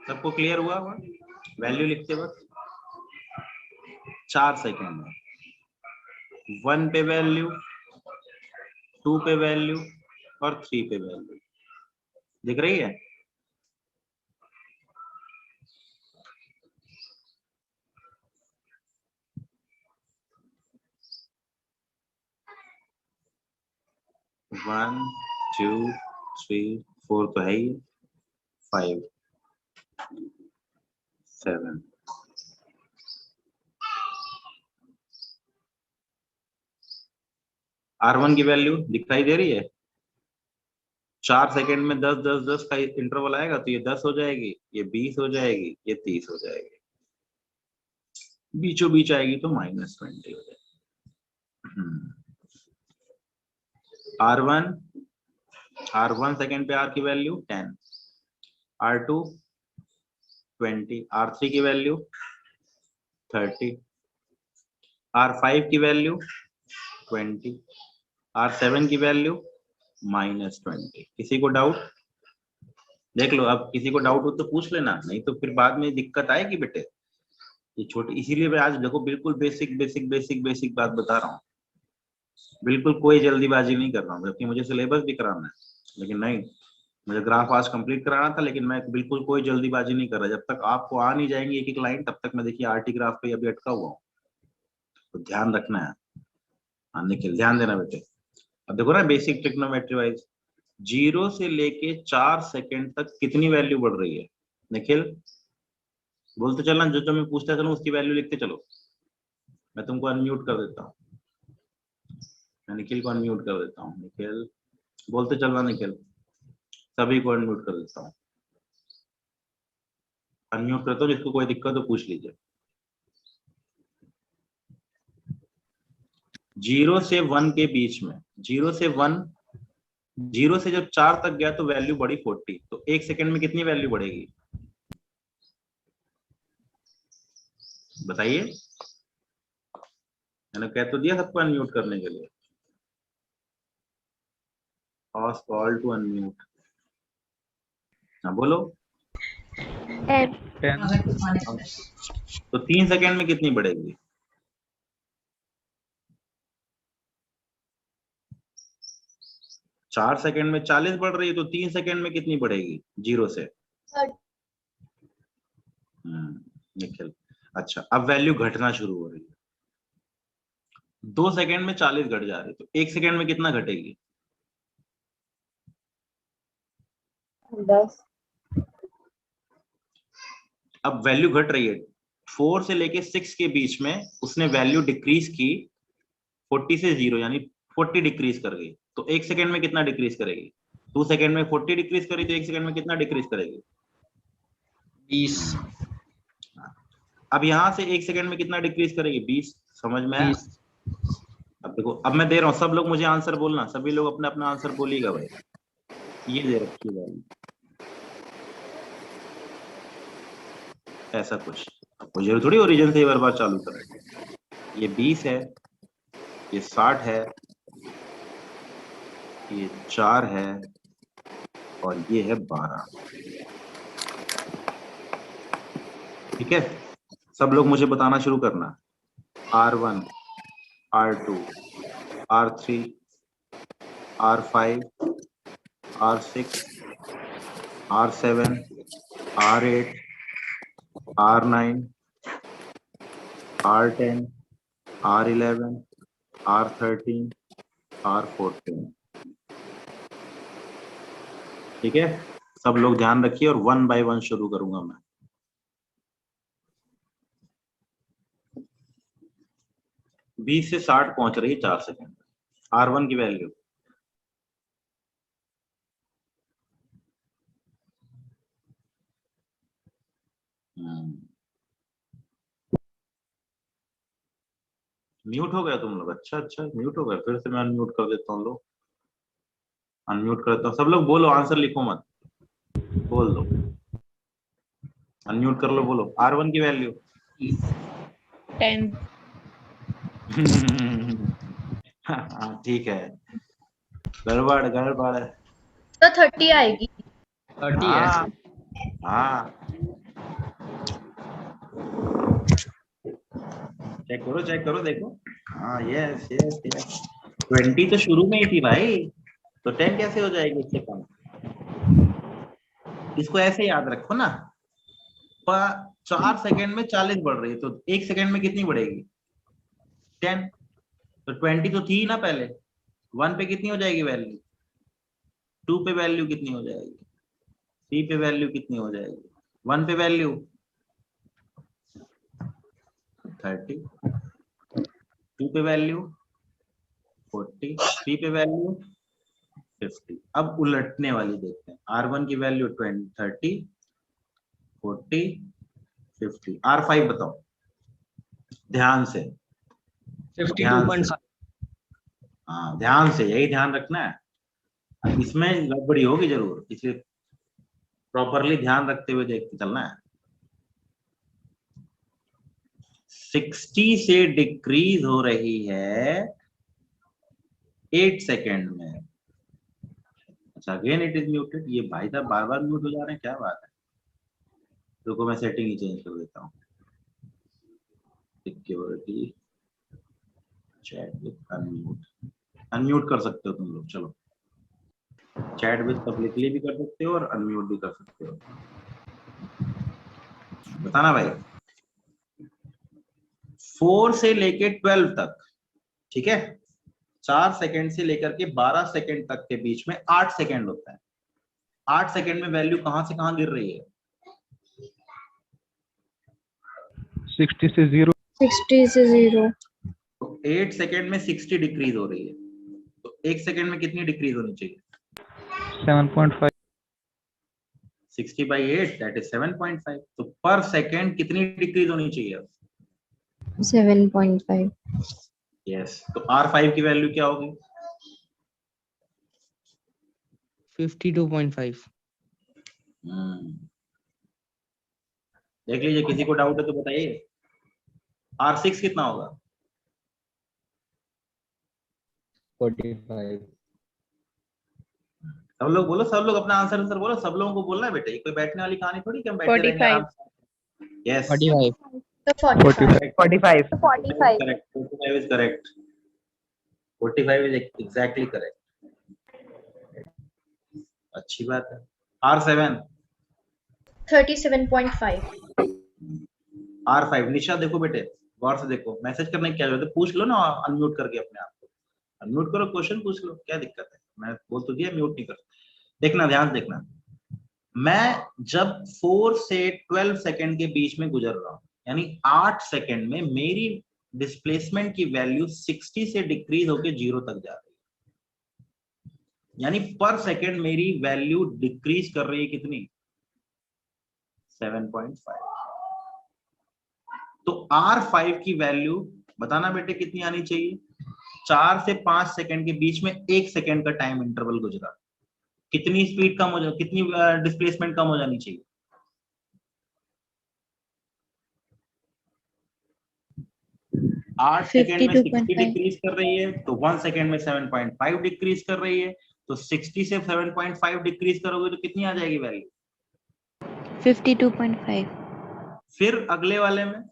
सबको क्लियर हुआ? वैल्यू लिखते वक्त 4 सेकेंड में 1 पे वैल्यू, 2 पे वैल्यू और 3 पे वैल्यू दिख रही है? वन 2 3 4 तो है ही, 5 7 R1 की वैल्यू दिखाई दे रही है? 4 सेकेंड में 10 10 10 का इंटरवल आएगा तो ये 10 हो जाएगी, ये 20 हो जाएगी, ये 30 हो जाएगी, बीचों बीच आएगी तो -20 हो जाएगी। R1 सेकेंड पे R की वैल्यू 10, R2 20, R3 की वैल्यू 30, R5 की वैल्यू 20, R7 की वैल्यू -20। किसी को डाउट? देख लो, अब किसी को डाउट हो तो पूछ लेना, नहीं तो फिर बाद में दिक्कत आएगी बेटे। ये छोटी, इसीलिए मैं आज देखो बिल्कुल बेसिक बेसिक बेसिक बेसिक बात बता रहा हूँ, बिल्कुल कोई जल्दीबाजी नहीं कर रहा हूँ, जबकि मुझे सिलेबस भी कराना है, लेकिन नहीं, मुझे ग्राफ आज कंप्लीट कराना था, लेकिन मैं बिल्कुल कोई जल्दीबाजी नहीं कर रहा। जब तक आपको आ नहीं जाएंगे एक एक लाइन, तब तक मैं देखिए आरटी ग्राफ पे अभी अटका हुआ हूँ, तो ध्यान रखना है। निखिल ध्यान देना बेटे। अब देखो ना बेसिक ट्रिग्नोमेट्री वाइज 0 से लेके 4 सेकेंड तक कितनी वैल्यू बढ़ रही है? निखिल बोलते चलना, जो जो मैं पूछता चलूं उसकी वैल्यू लिखते चलो। मैं तुमको अनम्यूट कर देता हूँ, मैं निखिल को अनम्यूट कर देता हूँ। निखिल बोलते चलना, निखिल सभी को अनम्यूट कर देता हूँ। अनम्यूट करता हूँ, जिसको कोई दिक्कत हो पूछ लीजिए। 0 से 1 के बीच में, 0 से 1, 0 से जब 4 तक गया तो वैल्यू बढ़ी 40, तो 1 सेकेंड में कितनी वैल्यू बढ़ेगी बताइए? मैंने कह तो दिया सबको अनम्यूट करने के लिए। Ask all to unmute। हाँ बोलो। 10। तो 3 सेकेंड में कितनी बढ़ेगी? 4 सेकेंड में 40 बढ़ रही है, तो 3 सेकेंड में कितनी बढ़ेगी 0 से? निखिल अच्छा, अब वैल्यू घटना शुरू हो रही है। 2 सेकेंड में 40 घट जा रही है, तो 1 सेकेंड में कितना घटेगी? 10। अब वैल्यू घट रही है, 4 से लेके 6 के बीच में उसने वैल्यू डिक्रीज की 40 से 0, यानी 40 डिक्रीज कर गई, तो 1 सेकेंड में कितना डिक्रीज करेगी? 2 सेकेंड में 40 डिक्रीज करी, तो 1 सेकेंड में कितना डिक्रीज करेगी? 20। अब यहां से 1 सेकेंड में कितना डिक्रीज करेगी? 20। समझ में आया? अब देखो, अब मैं दे रहा हूं, सब लोग मुझे आंसर बोलना, सभी लोग अपना अपना आंसर बोलिएगा भाई। ये दे रखी है वैल्यू ऐसा कुछ, आपको जरूर थोड़ी ओरिजिन से एक बार चालू करें। ये 20 है, ये 60 है, ये 4 है, और ये है 12। ठीक है, सब लोग मुझे बताना शुरू करना। R1, R2, R3, R5, R6, R7, R8, R9, R10, R11, R13, R14। ठीक है, सब लोग ध्यान रखिए, और 1 बाय 1 शुरू करूंगा मैं। बीस से 60 पहुंच रही है 4 सेकेंड। R1 की वैल्यू म्यूट हो गया तुम लोग? अच्छा अच्छा, म्यूट हो गया, फिर से मैं अनम्यूट कर देता हूँ। लोग अनम्यूट करता हूँ, सब लोग बोलो, आंसर लिखो मत, बोल दो, अनम्यूट कर लो, बोलो R1 की वैल्यू 10। हाँ ठीक है, गड़बड़ गड़बड़, तो 30 आएगी। 30 है। हाँ हाँ चेक करो देखो। हाँ यस यस यस 20 तो शुरू में ही थी भाई, तो 10 कैसे हो जाएगी इससे कम? इसको ऐसे याद रखो ना, 4 सेकंड में 40 बढ़ रही है, तो 1 सेकंड में कितनी बढ़ेगी? 10। तो 20 तो थी ना पहले, 1 पे कितनी हो जाएगी वैल्यू? 2 पे वैल्यू कितनी हो जाएगी? 3 पे वैल्यू कितनी हो जाएगी? 1 पे वैल्यू 30, 2 पे वैल्यू 40, 3 पे वैल्यू 50। अब उलटने वाली देखते हैं। R1 की वैल्यू 20, 30, 40, 50। R5 बताओ ध्यान से, ध्यान से। 52.5 हाँ ध्यान से, यही ध्यान रखना है, इसमें गड़बड़ी होगी जरूर, इसलिए प्रॉपरली ध्यान रखते हुए देखते चलना है। 60 से डिक्रीज हो रही है 8 सेकेंड में। अच्छा अगेन इट इज म्यूटेड, ये भाई साहब बार बार म्यूट हो जा रहे हैं, क्या बात है? रुको मैं सेटिंग ही चेंज कर देता हूँ। Security chat with unmute, unmute कर सकते हो तुम लोग, चलो चैट विद पब्लिकली भी कर सकते हो और अनम्यूट भी कर सकते हो, बताना भाई। 4 से लेके 12 तक, ठीक है, 4 सेकंड से लेकर के 12 सेकंड तक के बीच में 8 सेकंड होता है। 8 सेकंड में वैल्यू कहां से कहां गिर रही है? 60 से 0। 60 से 0। तो 8 सेकंड में 60 डिक्रीज हो रही है, तो 1 सेकंड में कितनी डिक्रीज होनी चाहिए? 7.5। 60 by 8 दैट इज 7.5। तो पर सेकंड कितनी डिक्रीज होनी चाहिए? 7.5। यस, तो R5 की वैल्यू क्या होगी? 52.5 देख लीजिए, किसी को डाउट है तो बताइए। R6 कितना होगा? 45 सब लोग बोलो, सब लोग अपना आंसर आंसर बोलो, सब लोगों को बोलना है बेटा, ये कोई बैठने वाली कहानी थोड़ी कि हम बैठे रहेंगे आराम से। यस 45 तो 45। 45। 45। Correct, 45 is correct, 45 is exactly correct. अच्छी बात है। R7 37.5। R5 निशा देखो बेटे, गौर से देखो, मैसेज करने की क्या जरूरत है, पूछ लो ना अनम्यूट करके अपने आप को, अनम्यूट करो, क्वेश्चन पूछ लो, क्या दिक्कत है? मैं बोल तो दिया म्यूट नहीं कर। देखना, ध्यान से देखना, मैं जब 4 से 12 सेकंड के बीच में गुजर रहा हूं, यानी 8 सेकंड में मेरी डिस्प्लेसमेंट की वैल्यू 60 से डिक्रीज होकर 0 तक जा रही है, यानी पर सेकंड मेरी वैल्यू डिक्रीज कर रही है कितनी? 7.5। तो R5 की वैल्यू बताना बेटे कितनी आनी चाहिए? 4 से 5 सेकंड के बीच में 1 सेकंड का टाइम इंटरवल गुजरा, कितनी स्पीड कम हो जाए, कितनी डिस्प्लेसमेंट कम हो जानी चाहिए? 8 सेकंड में 60 डिक्रीज कर रही है, तो 1 सेकंड में 7.5 डिक्रीज कर रही है, तो 60 से 7.5 डिक्रीज करोगे तो कितनी आ जाएगी वैल्यू? 52.5। फिर अगले वाले में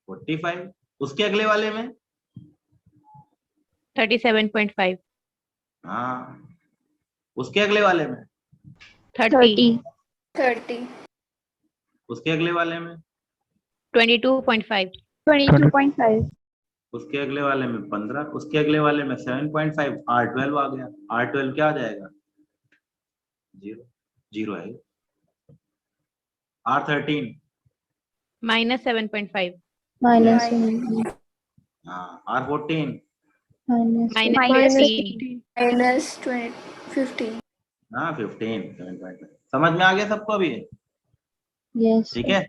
45, उसके अगले वाले में 37.5। हाँ, उसके अगले वाले में 30। उसके अगले वाले में 22.5। 22.5। उसके अगले वाले में 15, उसके अगले वाले में 7.5। R12 आ गया, R12 क्या आ जाएगा? 0, 0 है। R13 -7.5। हाँ, R14 -15। -15। हाँ 15, 7.5। समझ में आ गया सबको अभी? यस ठीक है,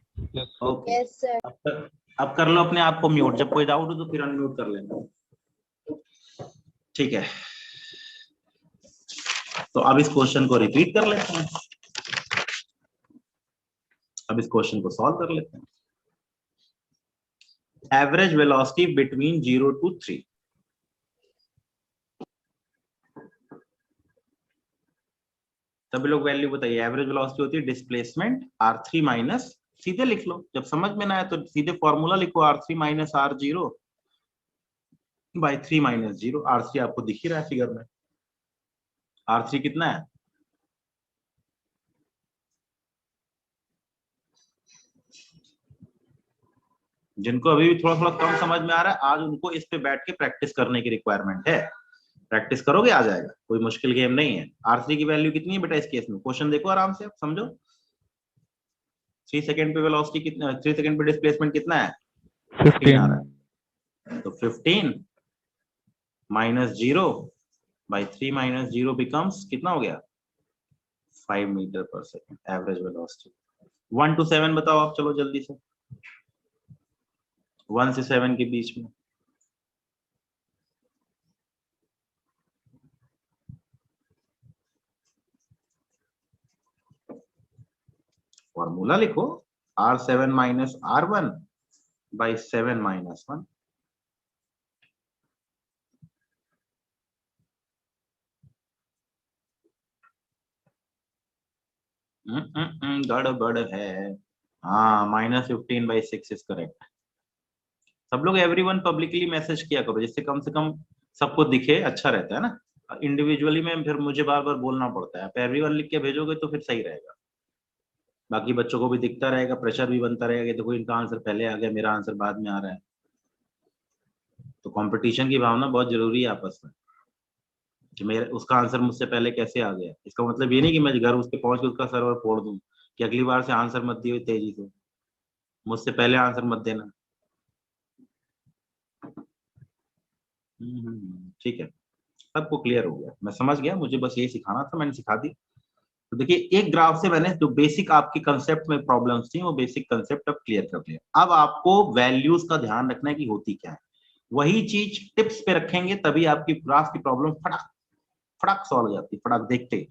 ओके। Yes sir. अब कर लो अपने आप को म्यूट, जब कोई डाउट हो तो फिर अनम्यूट कर लेना, ठीक है। तो अब इस क्वेश्चन को रिपीट कर लेते हैं, अब इस क्वेश्चन को सॉल्व कर लेते हैं। एवरेज वेलोसिटी बिटवीन 0 to 3, सभी लोग वैल्यू बताइए। एवरेज वेलोसिटी होती है डिस्प्लेसमेंट r3 माइनस, सीधे लिख लो, जब समझ में ना आए तो सीधे फॉर्मूला लिखो, r3 minus r0 by 3 minus 0। r3 आपको दिख ही रहा है फिगर में, r3 कितना है? जिनको अभी भी थोड़ा थोड़ा कम समझ में आ रहा है, आज उनको इस पे बैठ के प्रैक्टिस करने की रिक्वायरमेंट है। प्रैक्टिस करोगे आ जाएगा, कोई मुश्किल गेम नहीं है। r3 की वैल्यू कितनी है बेटा इस केस में? क्वेश्चन देखो आराम से, आप समझो। 3 सेकंड पे वेलोसिटी कितना, 3 सेकंड पे डिस्प्लेसमेंट कितना है? 15 आ रहा 15 है। तो 15 माइनस 0 बाई 3 माइनस 0 बिकम्स कितना हो गया? 5 मीटर पर सेकंड एवरेज वेलोसिटी। 1 to 7 बताओ आप, चलो जल्दी से, 1 से 7 के बीच में। फॉर्मूला लिखो, r7 minus r1 by 7 minus 1। गड़बड़ है। हाँ, -15/6 इज करेक्ट। सब लोग एवरीवन पब्लिकली मैसेज किया करो, जिससे कम से कम सबको दिखे, अच्छा रहता है ना। इंडिविजुअली में फिर मुझे बार बार बोलना पड़ता है, आप एवरीवन लिख के भेजोगे तो फिर सही रहेगा, बाकी बच्चों को भी दिखता रहेगा, प्रेशर भी बनता रहेगा कि देखो इनका आंसर पहले आ गया, मेरा आंसर बाद में आ रहा है। तो कंपटीशन की भावना बहुत जरूरी है आपस में, कि मेरा उसका आंसर मुझसे पहले कैसे आ गया। इसका मतलब ये नहीं कि मैं घर उसके पहुंच के उसका सर्वर फोड़ दूं, कि अगली बार से आंसर मत दियो तेजी से, मुझसे पहले आंसर मत देना। ठीक है, सबको क्लियर हो गया, मैं समझ गया, मुझे बस यही सिखाना था, मैंने सिखा दी। तो देखिए एक ग्राफ से मैंने जो बेसिक आपकी कंसेप्ट में प्रॉब्लम्स थी वो बेसिक कंसेप्ट अब क्लियर कर दिया। अब आपको वैल्यूज का ध्यान रखना है कि होती क्या है, वही चीज टिप्स पे रखेंगे तभी आपकी ग्राफ की प्रॉब्लम फटाक फटाक सॉल्व हो जाती है, फटाक देखते ही,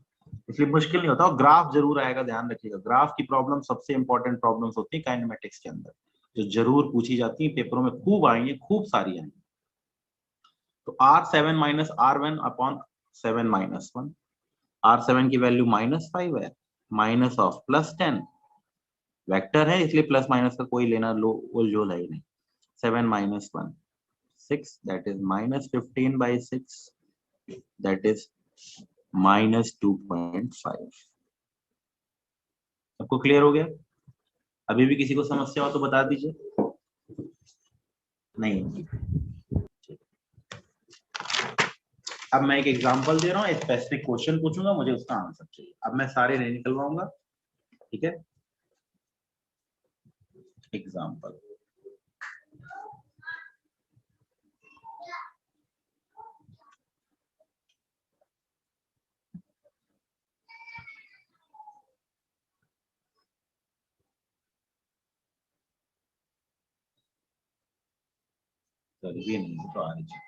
इसलिए मुश्किल नहीं होता। और ग्राफ जरूर आएगा, ध्यान रखिएगा, ग्राफ की प्रॉब्लम सबसे इंपॉर्टेंट प्रॉब्लम्स होती है काइनेमेटिक्स के अंदर, जो जरूर पूछी जाती है, पेपरों में खूब आएंगे, खूब सारी आएंगी। तो r7 minus r1 upon 7 minus 1, r7 की वैल्यू -5 है, माइनस ऑफ +10, वेक्टर है इसलिए प्लस माइनस का कोई लेना लो उलझोल है ही नहीं। 7 minus 1 6, that is -15/6, that is -2.5। सबको क्लियर हो गया? अभी भी किसी को समस्या हो तो बता दीजिए। नहीं, अब मैं एक एग्जांपल दे रहा हूँ, स्पेसिफिक क्वेश्चन पूछूंगा, मुझे उसका आंसर चाहिए। अब मैं सारे नहीं निकलवाऊंगा, ठीक है। एग्जांपल, ये नहीं तो आ लीजिए।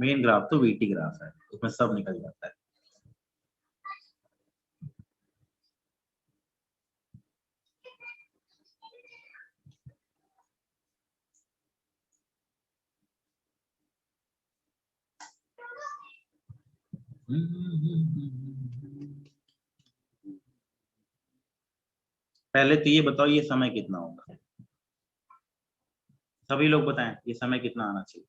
मेन ग्राफ तो वीटी ग्राफ है, उसमें सब निकल जाता है। पहले तो ये बताओ ये समय कितना होगा, सभी लोग बताएं ये समय कितना आना चाहिए।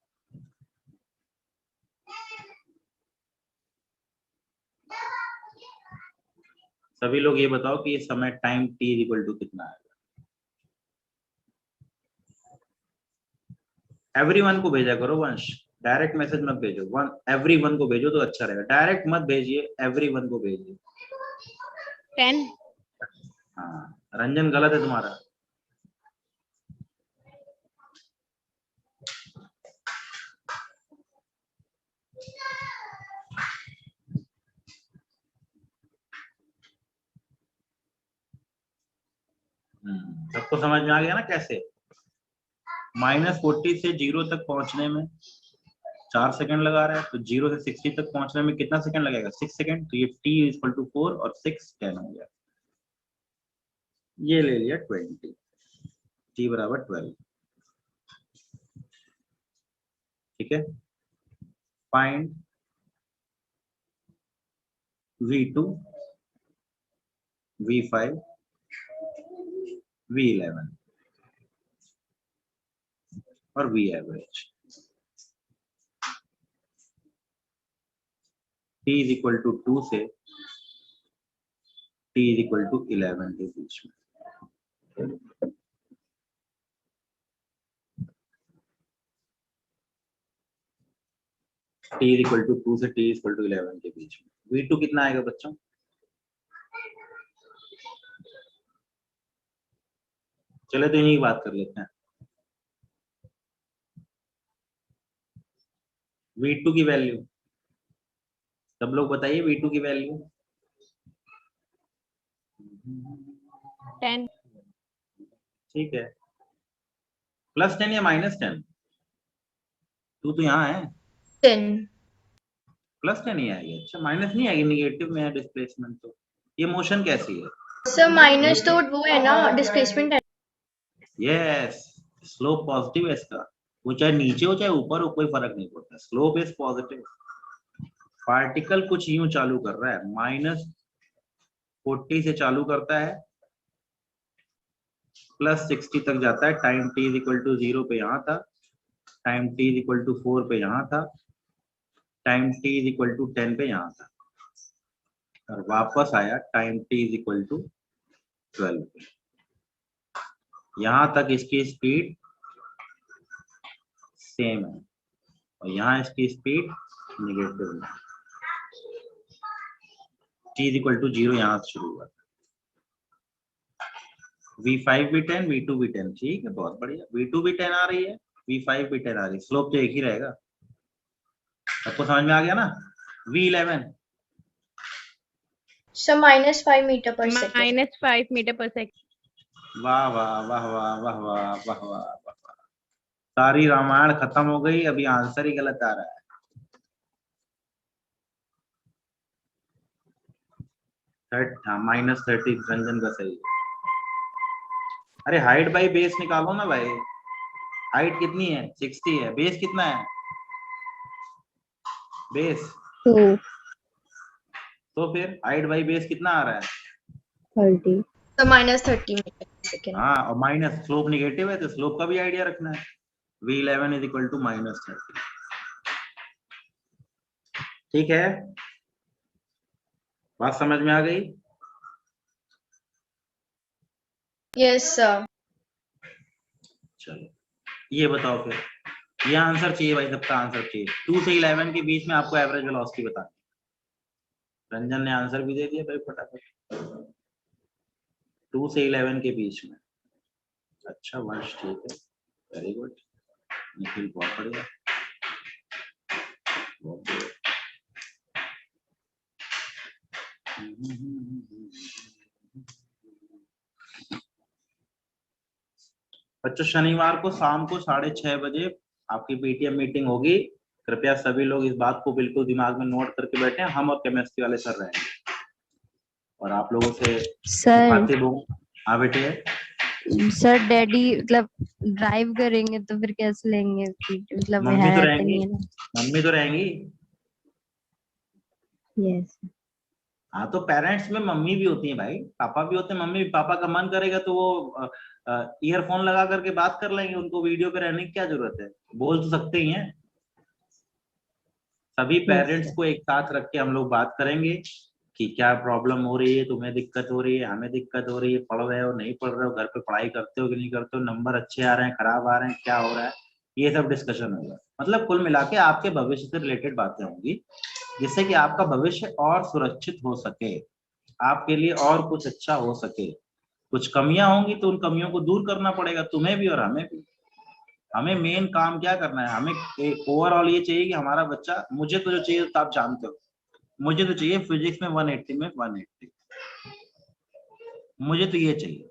सभी लोग ये बताओ कि ये समय टाइम t इक्वल टू कितना आएगा। एवरीवन को भेजा करो वंश, डायरेक्ट मैसेज मत भेजो, एवरीवन को भेजो तो अच्छा रहेगा, डायरेक्ट मत भेजिए, एवरीवन को भेजिए। 10। हाँ, रंजन गलत है तुम्हारा। सबको समझ में आ गया ना कैसे? -40 से 0 तक पहुंचने में 4 सेकंड लगा रहा है, तो 0 से 60 तक पहुंचने में कितना सेकंड लगेगा? 6 सेकंड। तो ये t इक्वल टू 4 और 6 10 हो गया, ये ले लिया 20, t बराबर 12। ठीक है, फाइंड V2, V5, V11 और V average. T is equal to 2 से T इज इक्वल टू 11 के बीच में। T इज इक्वल टू 2 से T इज इक्वल टू 11 के बीच में। V2 कितना आएगा बच्चों? चलो तो इन्हीं की बात कर लेते हैं। V2 की वैल्यू सब लोग बताइए, V2 की वैल्यू 10, ठीक है, +10 या -10? तू तो यहाँ है, 10 +10 ही आएगी। अच्छा, माइनस नहीं आएगी, निगेटिव में है डिस्प्लेसमेंट। तो ये मोशन कैसी है? सर माइनस तो वो है ना डिस्प्लेसमेंट है। यस, स्लोप पॉजिटिव है इसका। वो चाहे नीचे हो चाहे ऊपर हो, कोई फर्क नहीं पड़ता, स्लोप इज पॉजिटिव। पार्टिकल कुछ यूं चालू कर रहा है, -40 से चालू करता है, +60 तक जाता है। Time t is equal to 0 पे यहाँ था, time t is equal to 4 पे यहाँ था, time t is equal to 10 पे यहाँ था, और वापस आया time t is equal to 12 पे। यहाँ तक इसकी स्पीड सेम है और यहाँ इसकी स्पीड निगेटिव है। t इज इक्वल टू 0 यहाँ से शुरू हुआ। V5 भी 10, V2 भी 10, ठीक है, बहुत बढ़िया। V2 भी 10 आ रही है, V5 भी 10 आ रही है, स्लोप तो एक ही रहेगा। आपको समझ में आ गया ना? V11 सर -5 मीटर पर सेकंड। -5 मीटर पर सेकंड। वाह वाह वाह वाह वाह वाह वाह वाह वाह। सारी रामायण खत्म हो गई, अभी आंसर ही गलत आ रहा है। -30 रंजन का सही है। अरे हाइट बाई बेस निकालो ना भाई। हाइट कितनी है? 60 है। बेस कितना है? बेस 2, तो फिर हाइट बाई बेस कितना आ रहा है? 30. सर -30 मीटर पर सेकंड। हाँ, और माइनस स्लोप निगेटिव है तो स्लोप का भी आइडिया रखना है। V11 is equal to -30। ठीक है, बात समझ में आ गई? Yes sir. चलो ये बताओ फिर, ये आंसर चाहिए भाई, सबका आंसर चाहिए। 2 से 11 के बीच में आपको एवरेज वेलोसिटी बतानी। रंजन ने आंसर भी दे दिया भाई फटाफट। 2 से 11 के बीच में। अच्छा वंश, ठीक है, वेरी गुड। निखिल बहुत बढ़िया, बहुत बढ़िया। बच्चों शनिवार को शाम को 6:30 बजे आपकी पीटीएम मीटिंग होगी। कृपया सभी लोग इस बात को बिल्कुल दिमाग में नोट करके बैठे। हम और केमिस्ट्री वाले सर रहेंगे और आप लोगों से सर मुखातिब हों। हाँ बेटे। सर डैडी मतलब ड्राइव करेंगे तो फिर कैसे लेंगे? मतलब मम्मी तो है रहेंगी, नहीं है ना। मम्मी तो रहेंगी। यस। हाँ तो पेरेंट्स में मम्मी भी होती है भाई, पापा भी होते हैं। मम्मी पापा का मन करेगा तो वो ईयरफोन लगा करके बात कर लेंगे, उनको वीडियो पे रहने की क्या जरूरत है, बोल तो सकते ही हैं। सभी पेरेंट्स को एक साथ रख के हम लोग बात करेंगे कि क्या प्रॉब्लम हो रही है, तुम्हें दिक्कत हो रही है, हमें दिक्कत हो रही है, पढ़ रहे हो नहीं पढ़ रहे हो, घर पे पढ़ाई करते हो कि नहीं करते हो, नंबर अच्छे आ रहे हैं खराब आ रहे हैं, क्या हो रहा है, ये सब डिस्कशन होगा। मतलब कुल मिला के आपके भविष्य से रिलेटेड बातें होंगी, जिससे कि आपका भविष्य और सुरक्षित हो सके, आपके लिए और कुछ अच्छा हो सके। कुछ कमियां होंगी तो उन कमियों को दूर करना पड़ेगा, तुम्हें भी और हमें भी। हमें मेन काम क्या करना है, हमें ओवरऑल ये चाहिए कि हमारा बच्चा, मुझे तो जो चाहिए तो आप जानते हो, मुझे तो चाहिए फिजिक्स में 180 में 180, मुझे तो ये चाहिए।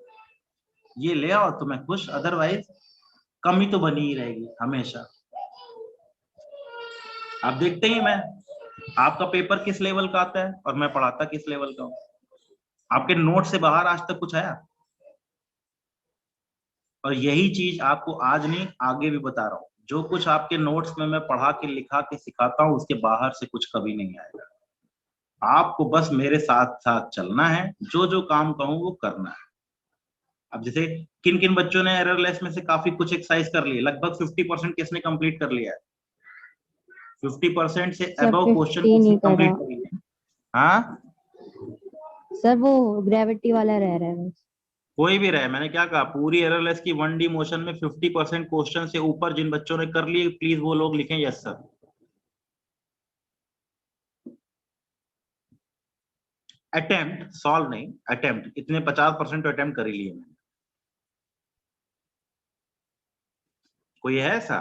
ये ले आओ तो मैं खुश, अदरवाइज कमी तो बनी ही रहेगी हमेशा। आप देखते ही मैं, आपका पेपर किस लेवल का आता है और मैं पढ़ाता किस लेवल का हूँ। आपके नोट से बाहर आज तक कुछ आया? और यही चीज आपको आज नहीं आगे भी बता रहा हूँ, जो कुछ आपके नोट्स में मैं पढ़ा के लिखा के सिखाता हूँ उसके बाहर से कुछ कभी नहीं आएगा। आपको बस मेरे साथ साथ चलना है, जो जो काम कहूं वो करना है। अब जैसे किन किन बच्चों ने एररलेस में से काफी कुछ एक्सरसाइज कर लिए, लगभग 50% किसने कंप्लीट कर लिया है? 50% से सर अबव क्वेश्चन 50 किसने नहीं कर कंप्लीट रहा कर लिया? हाँ, सर, वो ग्रेविटी वाला रह रहा है बस। कोई भी रहे, मैंने क्या कहा, पूरी एररलेस की 1D मोशन में 50% क्वेश्चन से ऊपर जिन बच्चों ने कर लिए, प्लीज वो लोग लिखें यस सर। अटेम्प्ट, सॉल्व नहीं, अटेम्प्ट, इतने 50% तो अटेम्प्ट कर ही लिए मैंने। कोई है ऐसा?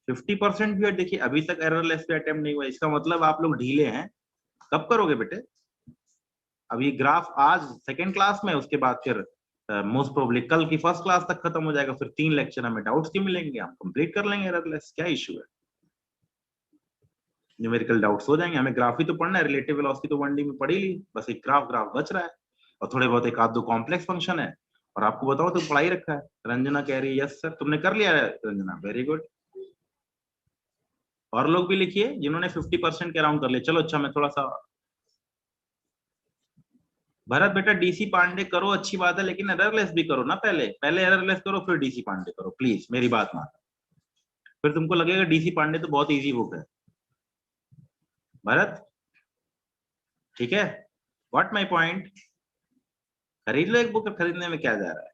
50% भी, और देखिए अभी तक एररलेस पे अटेम्प्ट नहीं हुआ, इसका मतलब आप लोग ढीले हैं। कब करोगे बेटे? अब ये ग्राफ आज सेकेंड क्लास में, उसके बाद फिर मोस्ट प्रोबेबली कल की फर्स्ट क्लास तक खत्म हो जाएगा, फिर 3 लेक्चर हमें डाउट्स के मिलेंगे, हम कंप्लीट कर लेंगे एररलेस, क्या इशू है? न्यूमेरिकल डाउट्स हो जाएंगे, हमें ग्राफ ही तो पढ़ना है, रिलेटिव वेलोसिटी तो 1D में पढ़ी ली, बस एक ग्राफ ग्राफ बच रहा है, और थोड़े बहुत एक आध दो कॉम्प्लेक्स फंक्शन है। और आपको बताओ तो पढ़ाई रखा है। रंजना कह रही है यस सर, तुमने कर लिया है रंजना, वेरी गुड। और लोग भी लिखिए जिन्होंने 50% के अराउंड कर लिया। चलो अच्छा, मैं थोड़ा सा, भरत बेटा डीसी पांडे करो, अच्छी बात है, लेकिन एररलेस भी करो ना, पहले पहले एररलेस करो फिर डीसी पांडे करो, प्लीज मेरी बात मान। फिर तुमको लगेगा डीसी पांडे तो बहुत इजी बुक है। भरत ठीक है, व्हाट माय पॉइंट? खरीद लो एक बुक, खरीदने में क्या जा रहा है?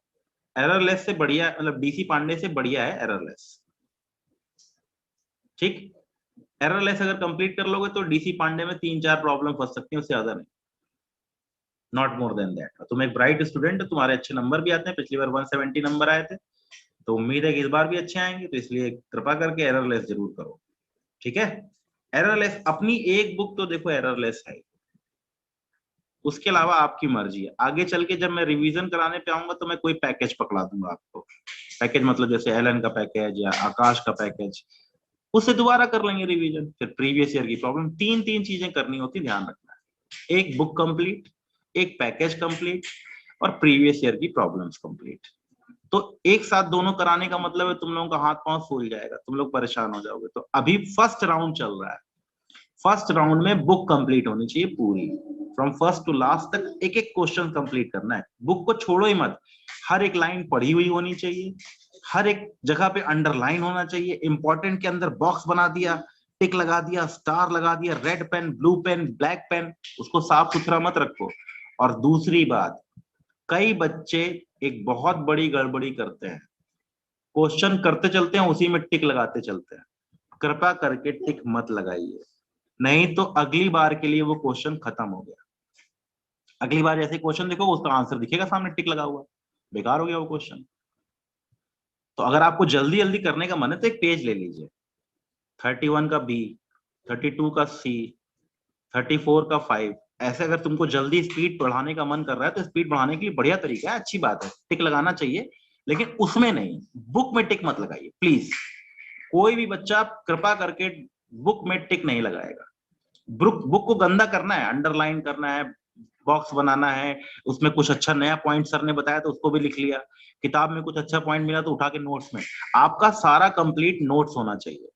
एररलेस से बढ़िया, मतलब डीसी पांडे से बढ़िया है एररलेस। ठीक, एररलेस अगर कंप्लीट कर लोगे तो डीसी पांडे में 3-4 प्रॉब्लम फंस सकती हैं, उससे ज्यादा नहीं, नॉट मोर देन दैट। तुम एक ब्राइट स्टूडेंट हो, तुम्हारे अच्छे नंबर भी आते हैं, पिछली बार 170 नंबर आए थे, तो उम्मीद है कि इस बार भी अच्छे आएंगे, तो इसलिए कृपा करके एररलेस जरूर करो, ठीक है? एररलेस अपनी एक बुक तो देखो एररलेस है, उसके अलावा आपकी मर्जी है। आगे चल के जब मैं रिवीजन कराने पे आऊंगा तो मैं कोई पैकेज पकड़ा दूंगा आपको, पैकेज मतलब जैसे एलन का पैकेज या आकाश का पैकेज, उससे दोबारा कर लेंगे रिवीजन। फिर प्रीवियस ईयर की प्रॉब्लम, 3 चीजें करनी होती, ध्यान रखना है, एक बुक कंप्लीट, एक पैकेज कंप्लीट, और प्रीवियस ईयर की प्रॉब्लम्स कंप्लीट। तो एक साथ दोनों कराने का मतलब है तुम लोगों का हाथ पांव फूल जाएगा, तुम लोग परेशान हो जाओगे। तो अभी फर्स्ट राउंड चल रहा है, फर्स्ट राउंड में बुक कंप्लीट होनी चाहिए पूरी, फ्रॉम फर्स्ट टू लास्ट तक एक एक क्वेश्चन कंप्लीट करना है, बुक को छोड़ो ही मत, हर एक लाइन पढ़ी हुई होनी चाहिए, हर एक जगह पे अंडरलाइन होना चाहिए, इंपॉर्टेंट के अंदर बॉक्स बना दिया, टिक लगा दिया, स्टार लगा दिया, red pen, blue pen, black pen, उसको साफ सुथरा मत रखो। और दूसरी बात, कई बच्चे एक बहुत बड़ी गड़बड़ी करते हैं, क्वेश्चन करते चलते हैं उसी में टिक लगाते चलते हैं, कृपया करके टिक मत लगाइए, नहीं तो अगली बार के लिए वो क्वेश्चन खत्म हो गया। अगली बार जैसे क्वेश्चन देखो उसका आंसर दिखेगा सामने टिक लगा हुआ, बेकार हो गया वो क्वेश्चन। तो अगर आपको जल्दी जल्दी करने का मन है तो एक पेज ले लीजिए, 31 का बी, 32 का सी, 34 का 5, ऐसे अगर तुमको जल्दी स्पीड बढ़ाने का मन कर रहा है तो स्पीड बढ़ाने के लिए बढ़िया तरीका है, अच्छी बात है, टिक लगाना चाहिए, लेकिन उसमें नहीं, बुक में टिक मत लगाइए प्लीज। कोई भी बच्चा कृपा करके बुक में टिक नहीं लगाएगा। बुक को गंदा करना है, अंडरलाइन करना है, बॉक्स बनाना है, उसमें कुछ अच्छा नया पॉइंट सर ने बताया तो उसको भी लिख लिया, किताब में कुछ अच्छा पॉइंट मिला तो उठा के नोट्स में, आपका सारा कंप्लीट नोट्स होना चाहिए,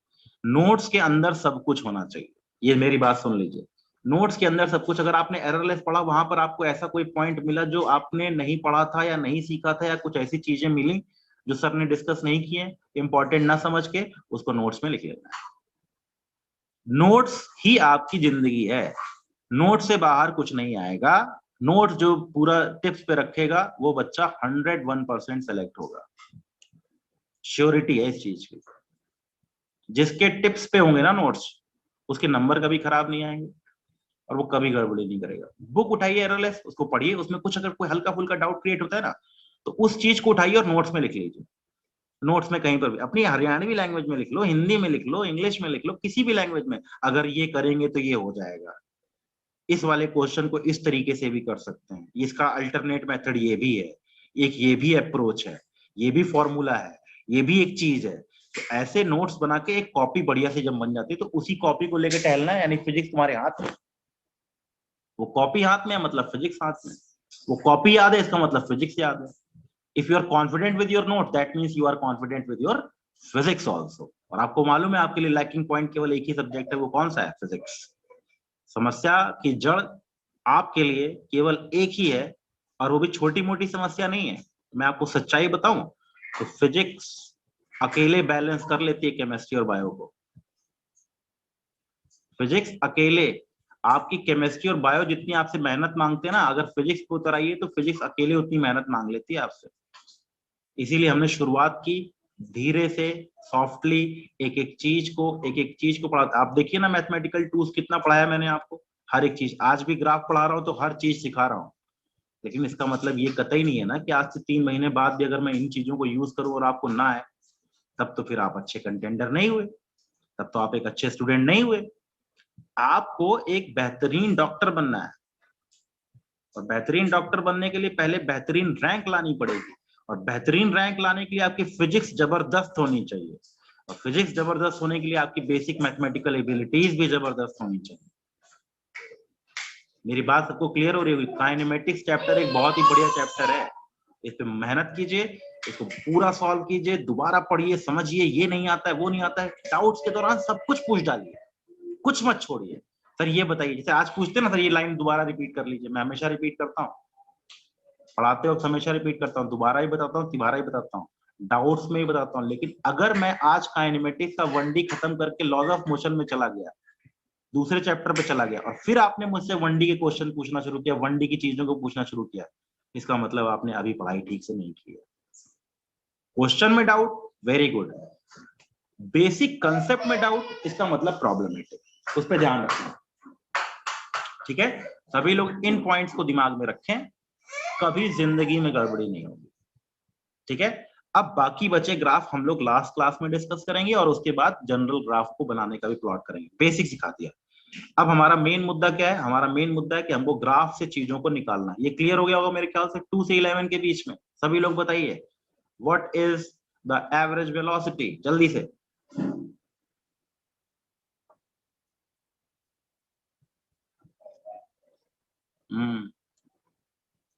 नोट्स के अंदर सब कुछ होना चाहिए। ये मेरी बात सुन लीजिए, नोट्स के अंदर सब कुछ। अगर आपने एररलेस पढ़ा, वहां पर आपको ऐसा कोई पॉइंट मिला जो आपने नहीं पढ़ा था या नहीं सीखा था, या कुछ ऐसी चीजें मिली जो सर ने डिस्कस नहीं किए, इंपॉर्टेंट ना समझ के, उसको नोट्स में लिख लेना है। नोट्स ही आपकी जिंदगी है, नोट से बाहर कुछ नहीं आएगा। नोट जो पूरा टिप्स पे रखेगा वो बच्चा 101% सेलेक्ट होगा, श्योरिटी है इस चीज की। जिसके टिप्स पे होंगे ना नोट्स, उसके नंबर कभी खराब नहीं आएंगे और वो कभी गड़बड़ी नहीं करेगा। बुक उठाइए एररलेस, उसको पढ़िए, उसमें कुछ अगर कोई हल्का फुल्का डाउट क्रिएट होता है ना, तो उस चीज को उठाइए और नोट्स में लिख लीजिए। नोट्स में कहीं पर भी अपनी हरियाणवी लैंग्वेज में लिख लो, हिंदी में लिख लो, इंग्लिश में लिख लो, किसी भी लैंग्वेज में, अगर ये करेंगे तो ये हो जाएगा। इस वाले क्वेश्चन को इस तरीके से भी कर सकते हैं, इसका अल्टरनेट मेथड ये भी है, एक ये भी अप्रोच है, ये भी फॉर्मूला है, ये भी एक चीज है। तो ऐसे नोट्स बना के एक कॉपी बढ़िया से जब बन जाती है तो उसी कॉपी को लेकर टहलना है, यानी फिजिक्स तुम्हारे हाथ में, वो कॉपी हाथ में है मतलब फिजिक्स हाथ में, वो कॉपी याद है इसका मतलब फिजिक्स याद है। If you are confident with your note, that means you are confident with your physics also. और आपको मालूम है आपके लिए लैकिंग पॉइंट केवल एक ही सब्जेक्ट है, वो कौन सा है? फिजिक्स। समस्या की जड़ आपके लिए केवल एक ही है, और वो भी छोटी मोटी समस्या नहीं है। मैं आपको सच्चाई बताऊं तो फिजिक्स अकेले बैलेंस कर लेती है केमिस्ट्री और बायो को। फिजिक्स अकेले आपकी केमिस्ट्री और बायो जितनी आपसे मेहनत मांगते हैं ना, अगर फिजिक्स को उतर आइए तो फिजिक्स अकेले उतनी मेहनत मांग लेती है आपसे। इसीलिए हमने शुरुआत की धीरे से, सॉफ्टली, एक एक चीज को पढ़ा। आप देखिए ना मैथमेटिकल टूल्स कितना पढ़ाया मैंने आपको, हर एक चीज। आज भी ग्राफ पढ़ा रहा हूं तो हर चीज सिखा रहा हूं, लेकिन इसका मतलब ये कतई नहीं है ना कि आज से 3 महीने बाद भी अगर मैं इन चीजों को यूज करूं और आपको ना आए, तब तो फिर आप अच्छे कंटेंडर नहीं हुए, तब तो आप एक अच्छे स्टूडेंट नहीं हुए। आपको एक बेहतरीन डॉक्टर बनना है, और बेहतरीन डॉक्टर बनने के लिए पहले बेहतरीन रैंक लानी पड़ेगी, और बेहतरीन रैंक लाने के लिए आपकी फिजिक्स जबरदस्त होनी चाहिए, और फिजिक्स जबरदस्त होने के लिए आपकी बेसिक मैथमेटिकल एबिलिटीज भी जबरदस्त होनी चाहिए। मेरी बात सबको क्लियर हो रही होगी? काइनेमेटिक्स चैप्टर एक बहुत ही बढ़िया चैप्टर है, इस पे मेहनत कीजिए, इसको पूरा सॉल्व कीजिए, दोबारा पढ़िए, समझिए, ये नहीं आता है वो नहीं आता है, डाउट्स के दौरान सब कुछ पूछ डालिए, कुछ मत छोड़िए। सर ये बताइए, जैसे आज पूछते ना सर ये लाइन दोबारा रिपीट कर लीजिए, मैं हमेशा रिपीट करता हूँ, पढ़ाते वक्त हमेशा रिपीट करता हूँ, दोबारा ही बताता हूँ, तिबारा ही बताता हूँ, डाउट्स में ही बताता हूँ। लेकिन अगर मैं आज काइनेमेटिक्स का 1D खत्म करके लॉज ऑफ मोशन में चला गया, दूसरे चैप्टर पे चला गया, और फिर आपने मुझसे 1D के क्वेश्चन पूछना शुरू किया, 1D की चीजों को पूछना शुरू किया, इसका मतलब आपने अभी पढ़ाई ठीक से नहीं की है। क्वेश्चन में doubt, very good. Basic concept में डाउट, इसका मतलब प्रॉब्लमेटिक, उस पर ध्यान रखना, ठीक है? सभी लोग इन पॉइंट्स को दिमाग में रखें, कभी जिंदगी में गड़बड़ी नहीं होगी, ठीक है? अब बाकी बचे ग्राफ हम लोग लास्ट क्लास में डिस्कस करेंगे, और उसके बाद जनरल ग्राफ को बनाने का भी प्लॉट करेंगे। बेसिक सिखा दिया। अब हमारा मेन मुद्दा क्या है? हमारा मेन मुद्दा है कि हमको ग्राफ से चीजों को निकालना है। ये क्लियर हो गया होगा मेरे ख्याल से 2 से 11 के बीच में। सभी लोग बताइए, what is the average velocity, जल्दी से। हम्म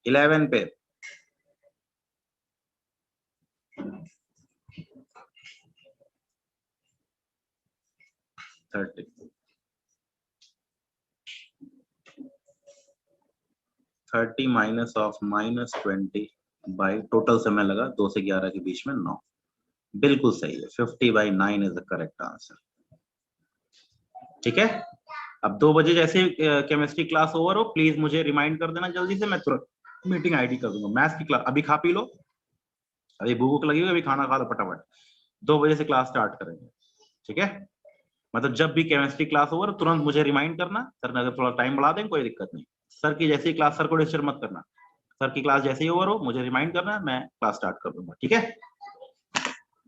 11 पे 30 30 माइनस ऑफ -20 बाई टोटल समय लगा 2 से 11 के बीच में 9। बिल्कुल सही है, 50/9 इज द करेक्ट आंसर, ठीक है? अब 2 बजे जैसे केमिस्ट्री क्लास ओवर हो, प्लीज मुझे रिमाइंड कर देना जल्दी से, मैं तुरंत मीटिंग आईडी कर दूंगा। मैथ्स की क्लास अभी खा पी लो, अभी भूख लगी होगी, अभी खाना खा लो फटाफट। 2 बजे से क्लास स्टार्ट करेंगे, ठीक है? मतलब जब भी केमिस्ट्री क्लास ओवर तुरंत मुझे रिमाइंड करना। सर ने अगर थोड़ा टाइम बढ़ा दें कोई दिक्कत नहीं, सर की जैसे ही क्लास, सर को डिस्टर्ब मत करना, सर की क्लास जैसे ही ओवर हो मुझे रिमाइंड करना, मैं क्लास स्टार्ट कर दूंगा, ठीक है?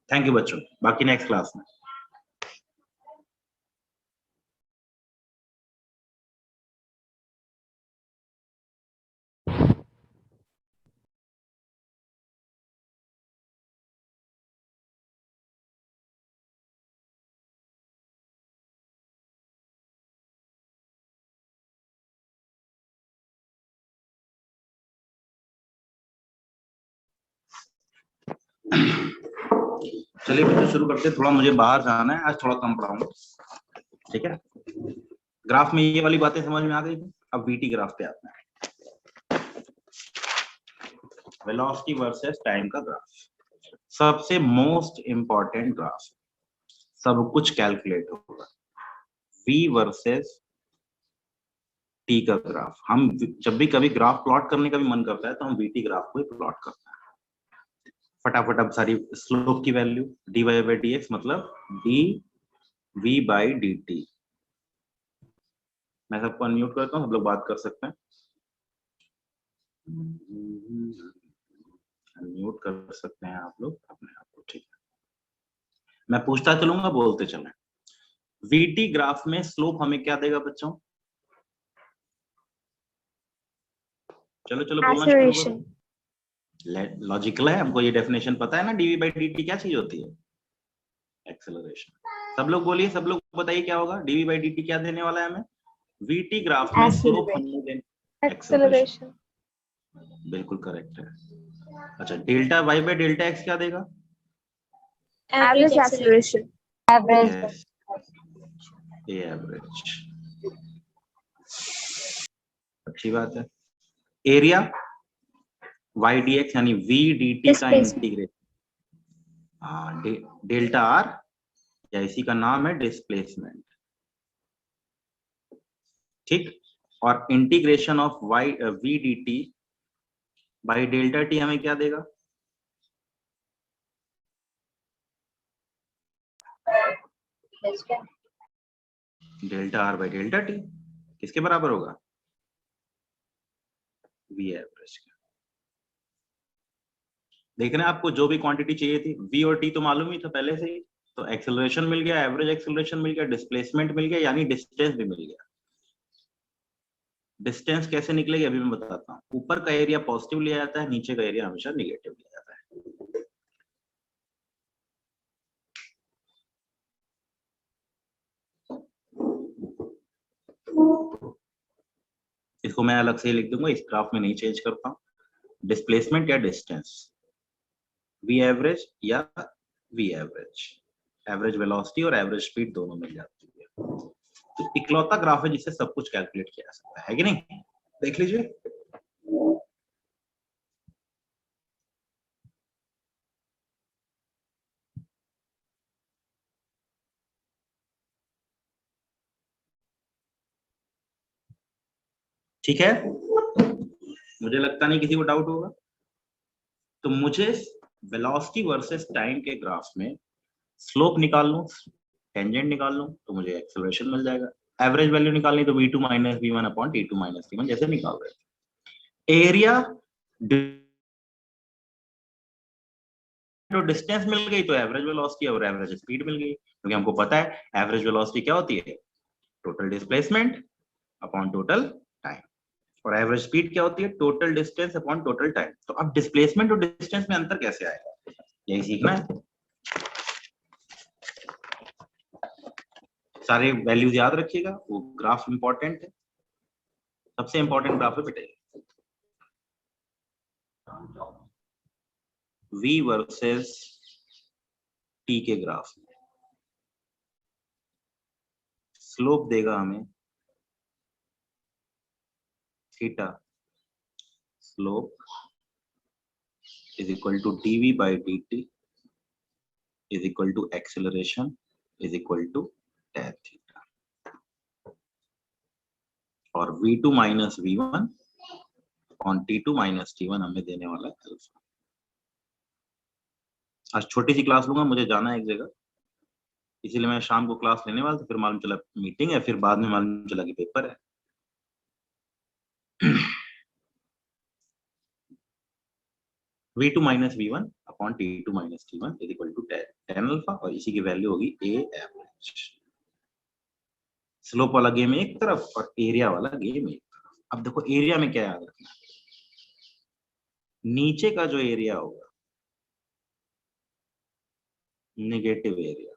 थैंक यू बच्चों, बाकी नेक्स्ट क्लास में। चलिए बच्चों शुरू करते हैं। थोड़ा मुझे बाहर जाना है, आज थोड़ा कम पढ़ाऊंगा, ठीक है? ग्राफ में ये वाली बातें समझ में आ गई। अब वीटी ग्राफ पे आते हैं, वेलोसिटी वर्सेस टाइम का ग्राफ, सबसे मोस्ट इंपॉर्टेंट ग्राफ, सब कुछ कैलकुलेट होगा। v वर्सेस t का ग्राफ, हम जब भी कभी ग्राफ प्लॉट करने का भी मन करता है तो हम वीटी ग्राफ को ही प्लॉट करते हैं। फटाफट अब सारी स्लोप की वैल्यू, dy/dx मतलब dv/dt। मैं सबको अनम्यूट करता हूँ, सब लोग बात कर सकते हैं, अनम्यूट कर सकते हैं आप लोग अपने आप को, ठीक है? मैं पूछता चलूंगा, बोलते चलें। वीटी ग्राफ में स्लोप हमें क्या देगा बच्चों? चलो चलो बोलना शुरू करो। लॉजिकल है, हमको ये डेफिनेशन पता है ना, dv/dt क्या चीज होती है? एक्सेलरेशन। सब लोग बोलिए, सब लोग बताइए क्या होगा? dv/dt क्या देने वाला है हमें? वीटी ग्राफ में स्लोप हमें देने एक्सेलरेशन, बिल्कुल करेक्ट है। अच्छा, डेल्टा y/डेल्टा x क्या देगा? Average acceleration. Average Yes, average. अच्छी बात है। एरिया वाई डी एक्स यानी वी डी टी का Displacement. इंटीग्रेशन, हाँ डेल्टा आर, या इसी का नाम है डिस्प्लेसमेंट, ठीक। और integration of y v D t by delta t हमें क्या देगा? Delta are by delta t किसके बराबर होगा? वी एवरेज का। देख रहे हैं, आपको जो भी क्वांटिटी चाहिए थी वी और टी तो मालूम ही था पहले से ही, तो एक्सेलरेशन मिल गया, एवरेज एक्सेलरेशन मिल गया, डिस्प्लेसमेंट मिल गया, यानी डिस्टेंस भी मिल गया। डिस्टेंस कैसे निकलेगी अभी मैं बताता हूँ। ऊपर का एरिया पॉजिटिव लिया जाता है, नीचे का एरिया हमेशा निगेटिव लिया जाता है। इसको मैं अलग से लिख दूंगा, इस ग्राफ में नहीं चेंज करता हूँ। डिस्प्लेसमेंट या डिस्टेंस, वी एवरेज या वी एवरेज, एवरेज वेलोसिटी और एवरेज स्पीड दोनों मिल जाती है। तो इकलौता ग्राफ है जिससे सब कुछ कैलकुलेट किया जा सकता है कि नहीं? देख लीजिए। ठीक है, मुझे लगता नहीं किसी को डाउट होगा। तो मुझे वेलोसिटी वर्सेस टाइम के ग्राफ में स्लोप निकाल लूं, टेंजेंट निकाल लूं, तो मुझे एक्सेलरेशन मिल जाएगा। एवरेज वैल्यू निकालनी तो v2 minus v1 upon t2 minus t1 जैसे निकाल रहे थे। एरिया तो डिस्टेंस मिल गई तो एवरेज वेलोसिटी और एवरेज स्पीड मिल गई, क्योंकि हमको पता है एवरेज वेलोसिटी क्या होती है? Total displacement upon total time, और एवरेज स्पीड क्या होती है? Total distance upon total time. तो अब डिस्प्लेसमेंट और डिस्टेंस में अंतर कैसे आएगा, यही सीखना है। सारे वैल्यूज याद रखिएगा, वो ग्राफ इंपॉर्टेंट है, सबसे इंपॉर्टेंट ग्राफ है बेटे। v वर्सेस t के ग्राफ में स्लोप देगा हमें theta, slope is equal to dv by dt is equal to acceleration is equal to tan theta, और v2 minus v1 on t2 minus t1 हमें देने वाला है अल्फा। आज छोटी सी क्लास लूंगा, मुझे जाना है एक जगह, इसीलिए मैं शाम को क्लास लेने वाला था, फिर मालूम चला मीटिंग है, फिर बाद में मालूम चला कि पेपर है। v2 minus v1 upon t2 minus t1 is equal to tan alpha, और इसी की वैल्यू होगी a एवरेज। स्लोप वाला गेम एक तरफ और एरिया वाला गेम एक तरफ। अब देखो एरिया में क्या याद रखना, नीचे का जो एरिया होगा नेगेटिव एरिया,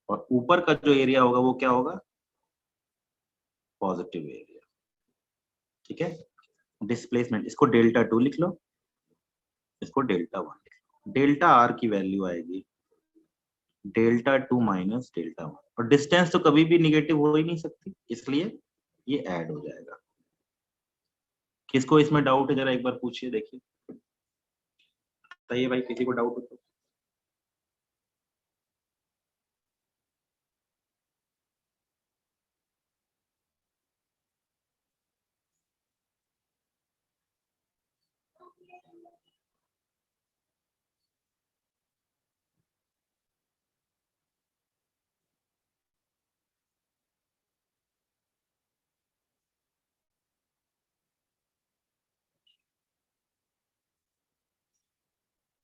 और ऊपर का जो एरिया होगा वो क्या होगा? Positive area. ठीक है, डिस्प्लेसमेंट इसको डेल्टा 2 लिख लो, इसको डेल्टा 1 लिख लो। डेल्टा आर की वैल्यू आएगी डेल्टा 2 माइनस डेल्टा 1, और डिस्टेंस तो कभी भी निगेटिव हो ही नहीं सकती, इसलिए ये ऐड हो जाएगा। किसको इसमें डाउट है जरा एक बार पूछिए, देखिए बताइए भाई, किसी को डाउट हो तो।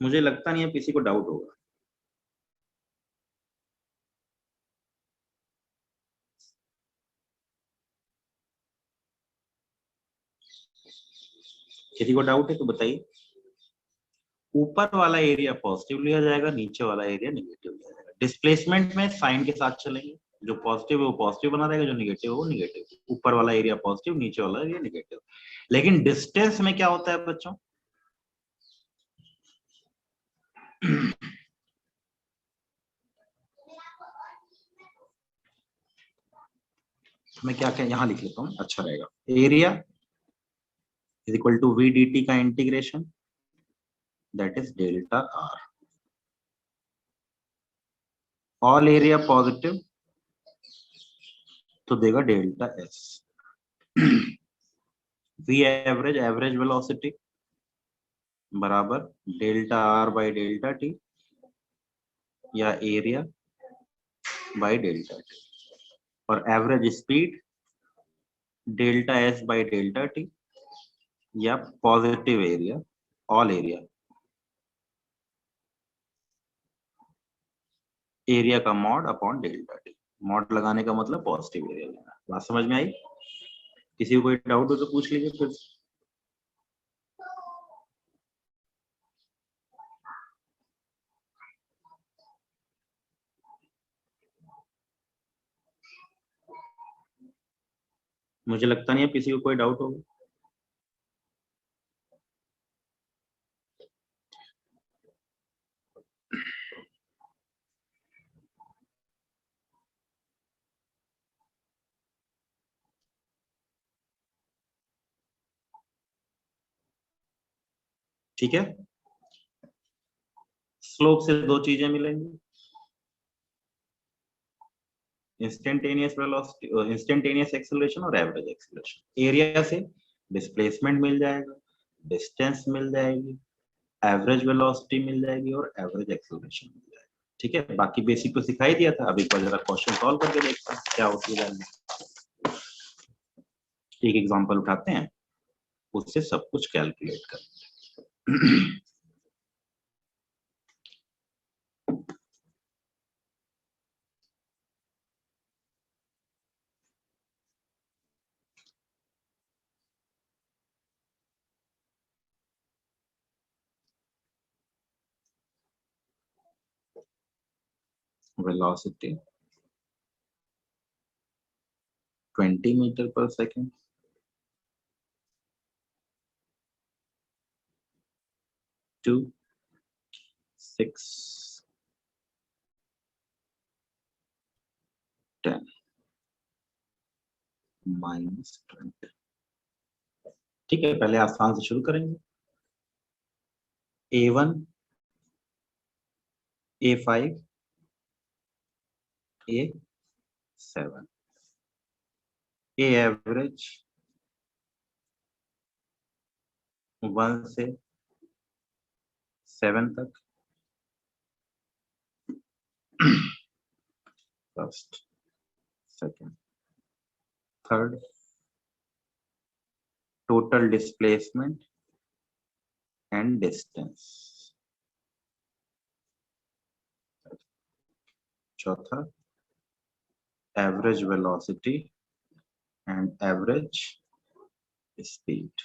मुझे लगता नहीं है किसी को डाउट होगा। किसी को डाउट है तो बताइए। ऊपर वाला एरिया पॉजिटिव लिया जाएगा, नीचे वाला एरिया नेगेटिव लिया जाएगा। डिस्प्लेसमेंट में साइन के साथ चलेंगे, जो पॉजिटिव है वो पॉजिटिव बना रहेगा, जो नेगेटिव है वो नेगेटिव। ऊपर वाला एरिया पॉजिटिव, नीचे वाला एरिया नेगेटिव। लेकिन डिस्टेंस में क्या होता है बच्चों? मैं क्या क्या यहाँ लिख लेता हूँ, अच्छा रहेगा। Area is equal to V D T का integration, that is delta R. All area positive तो देगा delta S. V average, average velocity बराबर delta are by delta T या एरिया बाई डेल्टा टी, और average speed delta S by delta T या positive area, all area, area का mod upon delta T. Mod लगाने का मतलब positive area लेना। बात समझ में आई? किसी को कोई डाउट हो तो पूछ लीजिए फिर। मुझे लगता नहीं है किसी को कोई डाउट होगा। ठीक है, स्लोप से दो चीजें मिलेंगी, इंस्टेंटेनियस वेलोसिटी, इंस्टेंटेनियस एक्सेलरेशन और एवरेज एक्सेलरेशन। एरिया से डिस्प्लेसमेंट मिल जाएगा, डिस्टेंस मिल जाएगी, एवरेज वेलोसिटी मिल जाएगी और एवरेज एक्सेलरेशन मिल जाएगा। ठीक है, बाकी बेसिक तो सिखाई दिया था। अब एक बार जरा क्वेश्चन सॉल्व करके देखते हैं क्या होती है वैल्यू। एक एग्जांपल उठाते हैं, उससे सब कुछ कैलकुलेट करते हैं। velocity 20 मीटर पर सेकेंड, टू 6 10 -20। ठीक है, पहले आसान से शुरू करेंगे। A1, A5, A7, A average 1 से 7 तक, first, second, third, total displacement and distance, चौथा average velocity and average speed.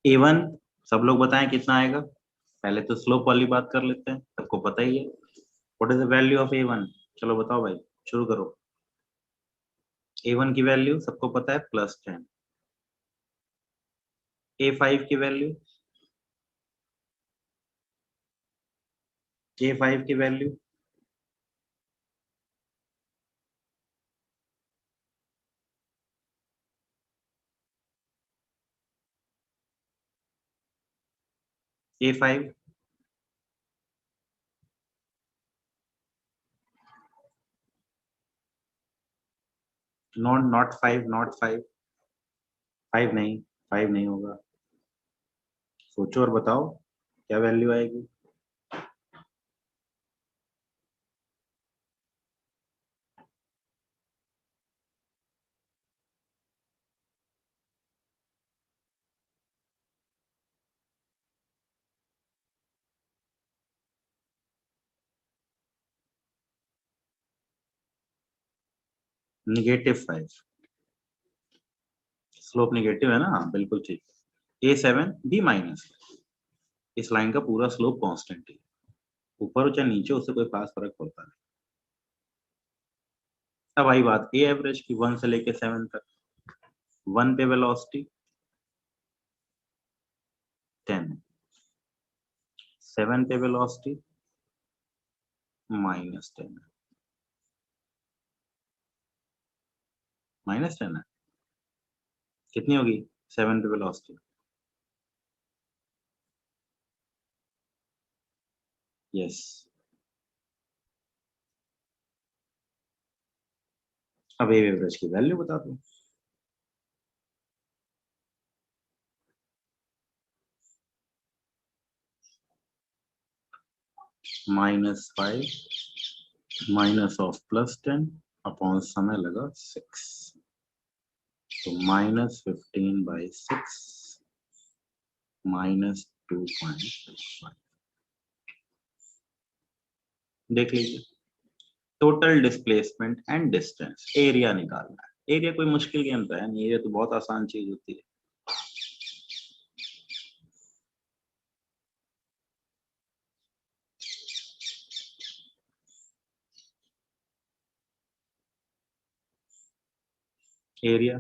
A1 सब लोग बताएं कितना आएगा। पहले तो स्लोप वाली बात कर लेते हैं, सबको पता ही है। What is the value of A1? चलो बताओ भाई, शुरू करो। A1 की वैल्यू सबको पता है +10। A5 की वैल्यू, A5 की वैल्यू A5 नॉट 5, नॉट 5, 5 नहीं, 5 नहीं होगा। सोचो और बताओ क्या वैल्यू आएगी। -5, स्लोप निगेटिव है ना? हाँ बिल्कुल ठीक। A7 भी माइनस, इस लाइन का पूरा स्लोप कांस्टेंट है, ऊपर हो चाहे नीचे, उससे कोई खास फर्क पड़ता नहीं। अब आई बात ए एवरेज की, 1 से लेके 7 तक। 1 पे वेलोसिटी 10, 7 पे वेलोसिटी -10, -10 है। कितनी होगी 7 पे वेलोसिटी? यस। अब ए एवरेज की वैल्यू बता दो। -5 माइनस ऑफ +10 अपॉन समय लगा 6, तो -15/6 -2.5। देख लीजिए, total displacement and distance, area निकालना है। एरिया कोई मुश्किल गेम तो है नहीं, एरिया तो बहुत आसान चीज होती है। एरिया,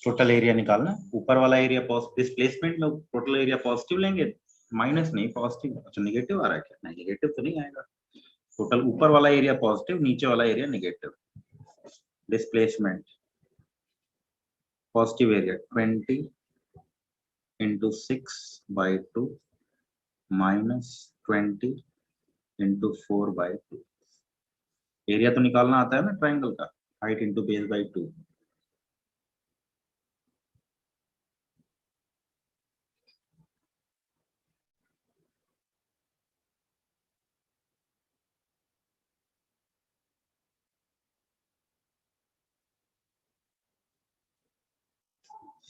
टोटल एरिया निकालना, ऊपर वाला एरिया डिस्प्लेसमेंट में टोटल एरिया पॉजिटिव लेंगे, माइनस नहीं पॉजिटिव। अच्छा निगेटिव आ रहा है क्या? नहीं, निगेटिव तो नहीं आएगा। टोटल ऊपर वाला एरिया पॉजिटिव, नीचे वाला area negative. Displacement positive area 20 × 6/2 -20 × 4/2। Area तो निकालना आता है ना ट्राइंगल का, height into base by 2।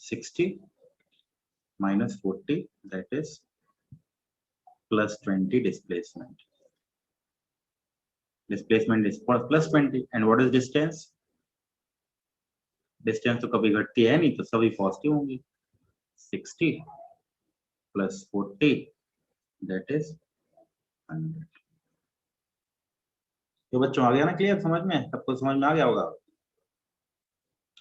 -60 -40, that is +20 displacement. Displacement is +20, and what is distance? Distance तो कभी घटती है नहीं, तो सभी पॉजिटिव होंगी। 60 + 40, that is 100। तो बच्चों आ गया ना क्लियर, समझ में? सबको समझ में आ गया होगा।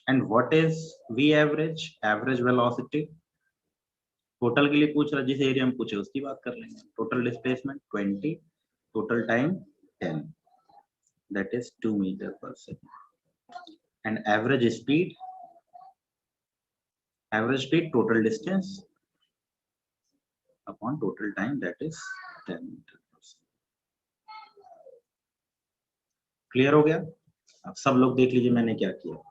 And what is V average? Average velocity. Total के लिए पूछ रहा, जिस एरिया में पूछे उसकी बात कर लेंगे। Total displacement 20, total time 10, that is 2 m/s। and average speed total distance upon total time, that is 10 m/s। Clear हो गया? अब सब लोग देख लीजिए मैंने क्या किया।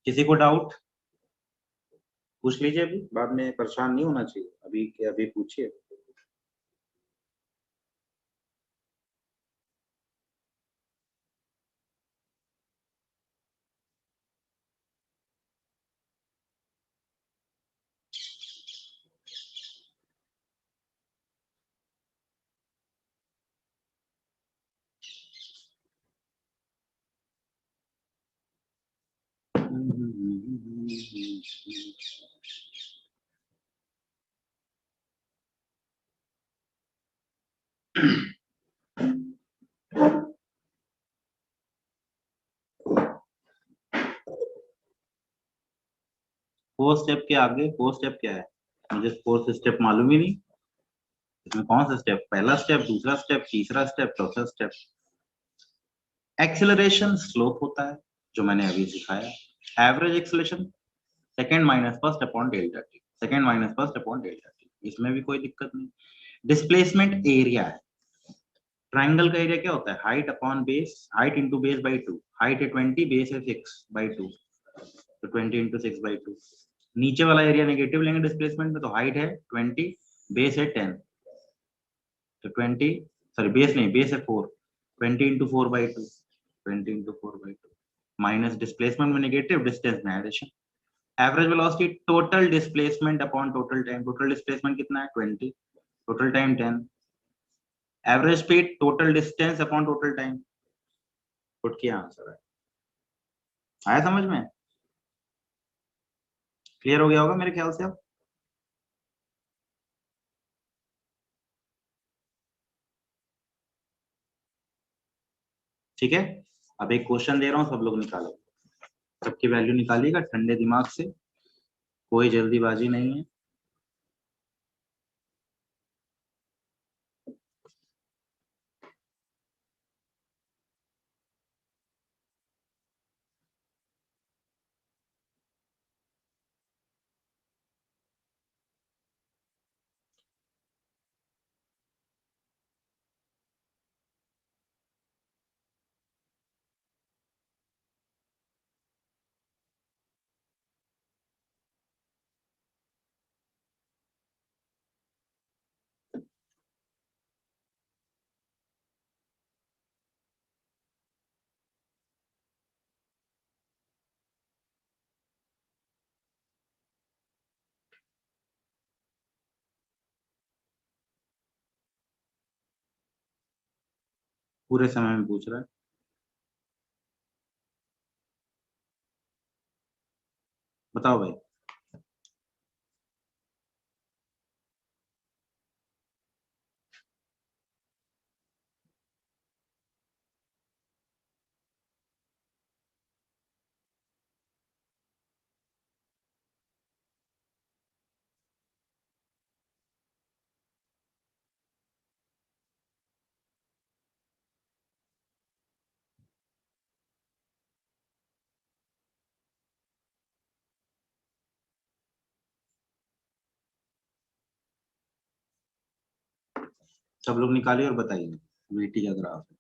किसी को डाउट पूछ लीजिए, अभी बाद में परेशान नहीं होना चाहिए, अभी के अभी पूछिए। फोर्थ स्टेप के आगे फोर्थ स्टेप क्या है? मुझे फोर्थ स्टेप मालूम ही नहीं। इसमें कौन सा स्टेप? पहला स्टेप, दूसरा स्टेप, तीसरा स्टेप, चौथा स्टेप। एक्सेलरेशन स्लोप होता है जो मैंने अभी सिखाया। Average acceleration second minus first upon delta T, second minus first upon delta T, इसमें भी कोई दिक्कत नहीं। डिस्प्लेसमेंट एरिया है। ट्राइंगल का एरिया क्या होता है? Height upon base, height into base by 2। Height है 20, बेस है 6/2, तो 20 इंटू 6/2। नीचे वाला एरिया नेगेटिव लेंगे डिस्प्लेसमेंट में, तो हाइट है 20, बेस है 10, तो 20, सॉरी बेस नहीं, बेस है 4, 20 इंटू 4/2, 20 इंटू 4/2 माइनस डिस्प्लेसमेंट में नेगेटिव, डिस्टेंस में addition. Average velocity total displacement upon total time. Total displacement कितना है? 20, total time 10। Average speed total distance upon total time. Put किया आंसर है। आया समझ में? क्लियर हो गया होगा मेरे ख्याल से अब। ठीक है, अब एक क्वेश्चन दे रहा हूं, सब लोग निकालो। सबकी वैल्यू निकालिएगा ठंडे दिमाग से, कोई जल्दीबाजी नहीं है। पूरे समय में पूछ रहा है। बताओ भाई। सब लोग निकालिए और बताइए वीटी का ग्राफ है।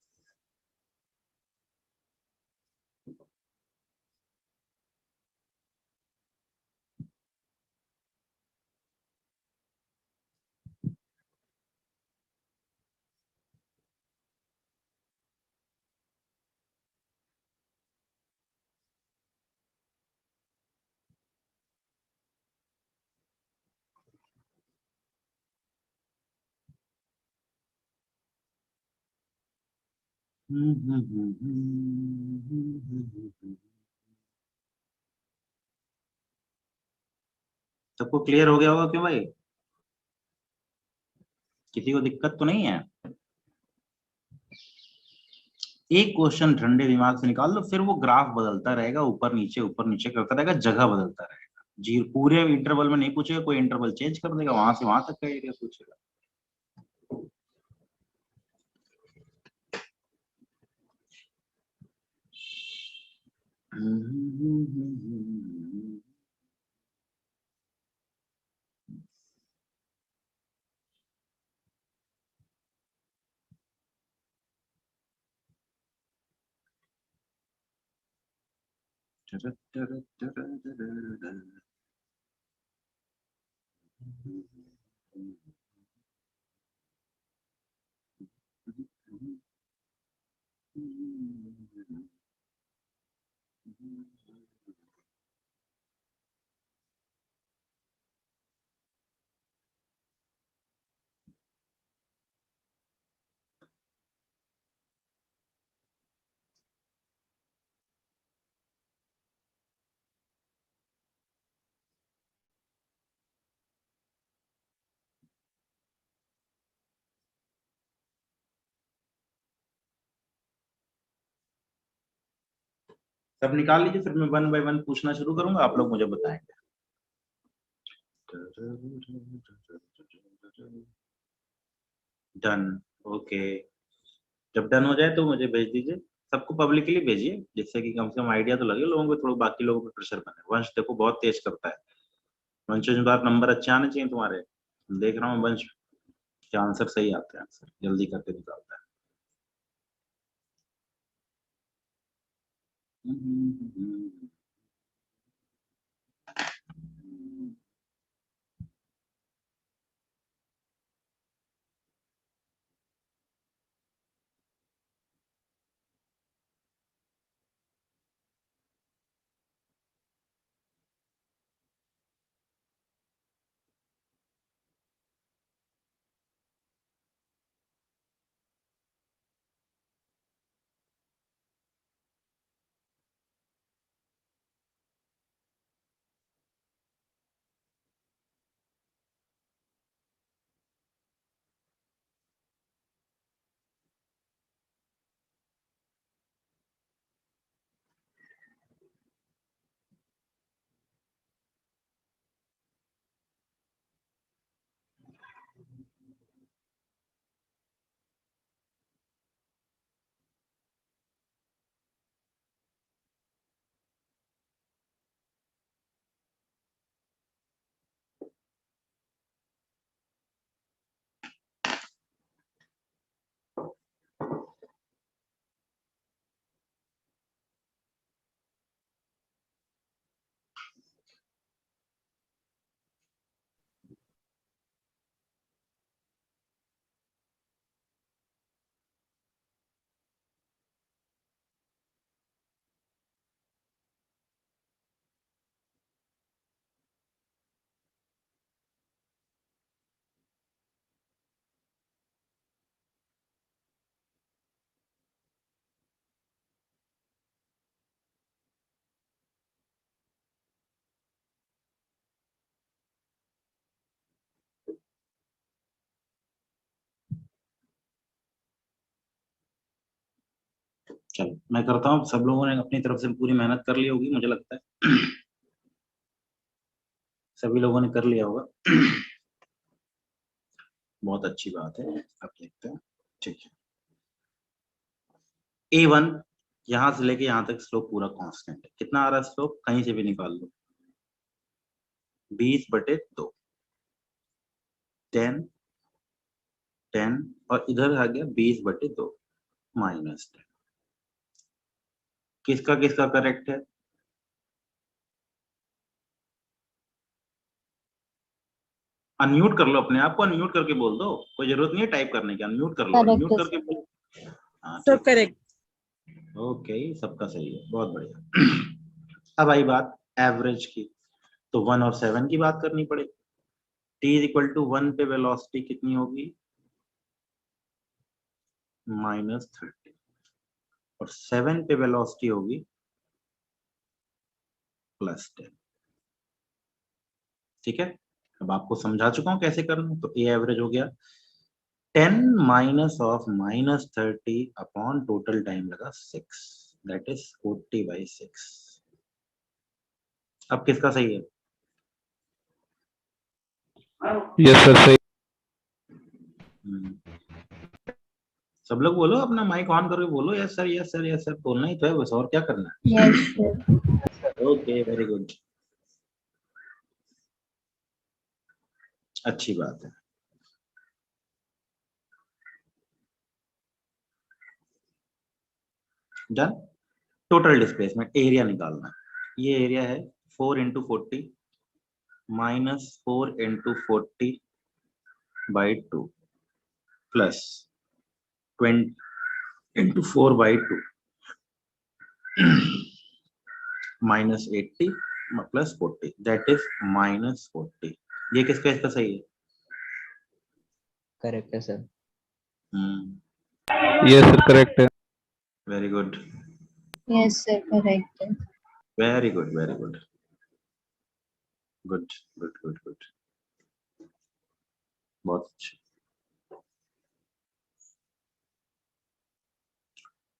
सबको क्लियर हो गया होगा क्यों भाई? किसी को दिक्कत तो नहीं है? एक क्वेश्चन ठंडे दिमाग से निकाल लो, फिर वो ग्राफ बदलता रहेगा, ऊपर नीचे करता रहेगा, जगह बदलता रहेगा। जी पूरे इंटरवल में नहीं पूछेगा, कोई इंटरवल चेंज कर देगा, वहां से वहां तक का एरिया पूछेगा। सब निकाल लीजिए, फिर मैं 1 बाय 1 पूछना शुरू करूंगा, आप लोग मुझे बताएंगे। डन। ओके, जब डन हो जाए तो मुझे भेज दीजिए। सबको पब्लिकली भेजिए, जिससे कि कम से कम आइडिया तो लगे लोगों को, थोड़ा बाकी लोगों पे प्रेशर बने। वंश देखो बहुत तेज करता है। वंश इस बार नंबर अच्छे आने चाहिए तुम्हारे। देख रहा हूँ वंश के आंसर सही आते हैं, आंसर जल्दी करके निकालता है। चलो मैं करता हूँ। सब लोगों ने अपनी तरफ से पूरी मेहनत कर ली होगी मुझे लगता है। सभी लोगों ने कर लिया होगा। बहुत अच्छी बात है। अब देखते हैं। ठीक है, A1 यहां से लेके यहां तक स्लोप पूरा कांस्टेंट है। कितना आ रहा है स्लोप, कहीं से भी निकाल लो। 20/2, 10 10 और इधर आ गया 20/2 -10। किसका किसका करेक्ट है? अनम्यूट कर लो अपने आप को, अनम्यूट करके बोल दो। कोई जरूरत नहीं है टाइप करने की, अनम्यूट कर लो, करेक्ट अनम्यूट है करके सर। बोलो। हाँ सब ठीक करेक्ट। है, ओके, सबका सही है, बहुत बढ़िया। अब आई बात एवरेज की, तो 1 और 7 की बात करनी पड़ेगी। t=1 पे वेलोसिटी कितनी होगी? -30। और 7 पे वेलोसिटी होगी +10। ठीक है, अब आपको समझा चुका हूं कैसे करना है। तो ए एवरेज हो गया 10 -30 अपॉन टोटल टाइम लगा 6, दैट इज 40/6। अब किसका सही है? Yes, sir. सही। हम्म, सब लोग बोलो, अपना माइक ऑन करके बोलो, yes sir, yes sir, yes sir, बोलना ही तो है बस, और क्या करना यस सर। है। ओके, वेरी गुड, अच्छी बात है। डन। टोटल डिस्प्लेसमेंट एरिया निकालना है। ये एरिया है 4 into 40 minus 4 into 40 by 2 plus 20 into 4 by 2 minus 80 plus 40 that is minus 40। ये किसका इसका सही है? करेक्ट है sir. Yes, sir. Correct. Very good, Yes, sir. Correct. Very good, very good, good good good good, बहुत अच्छा।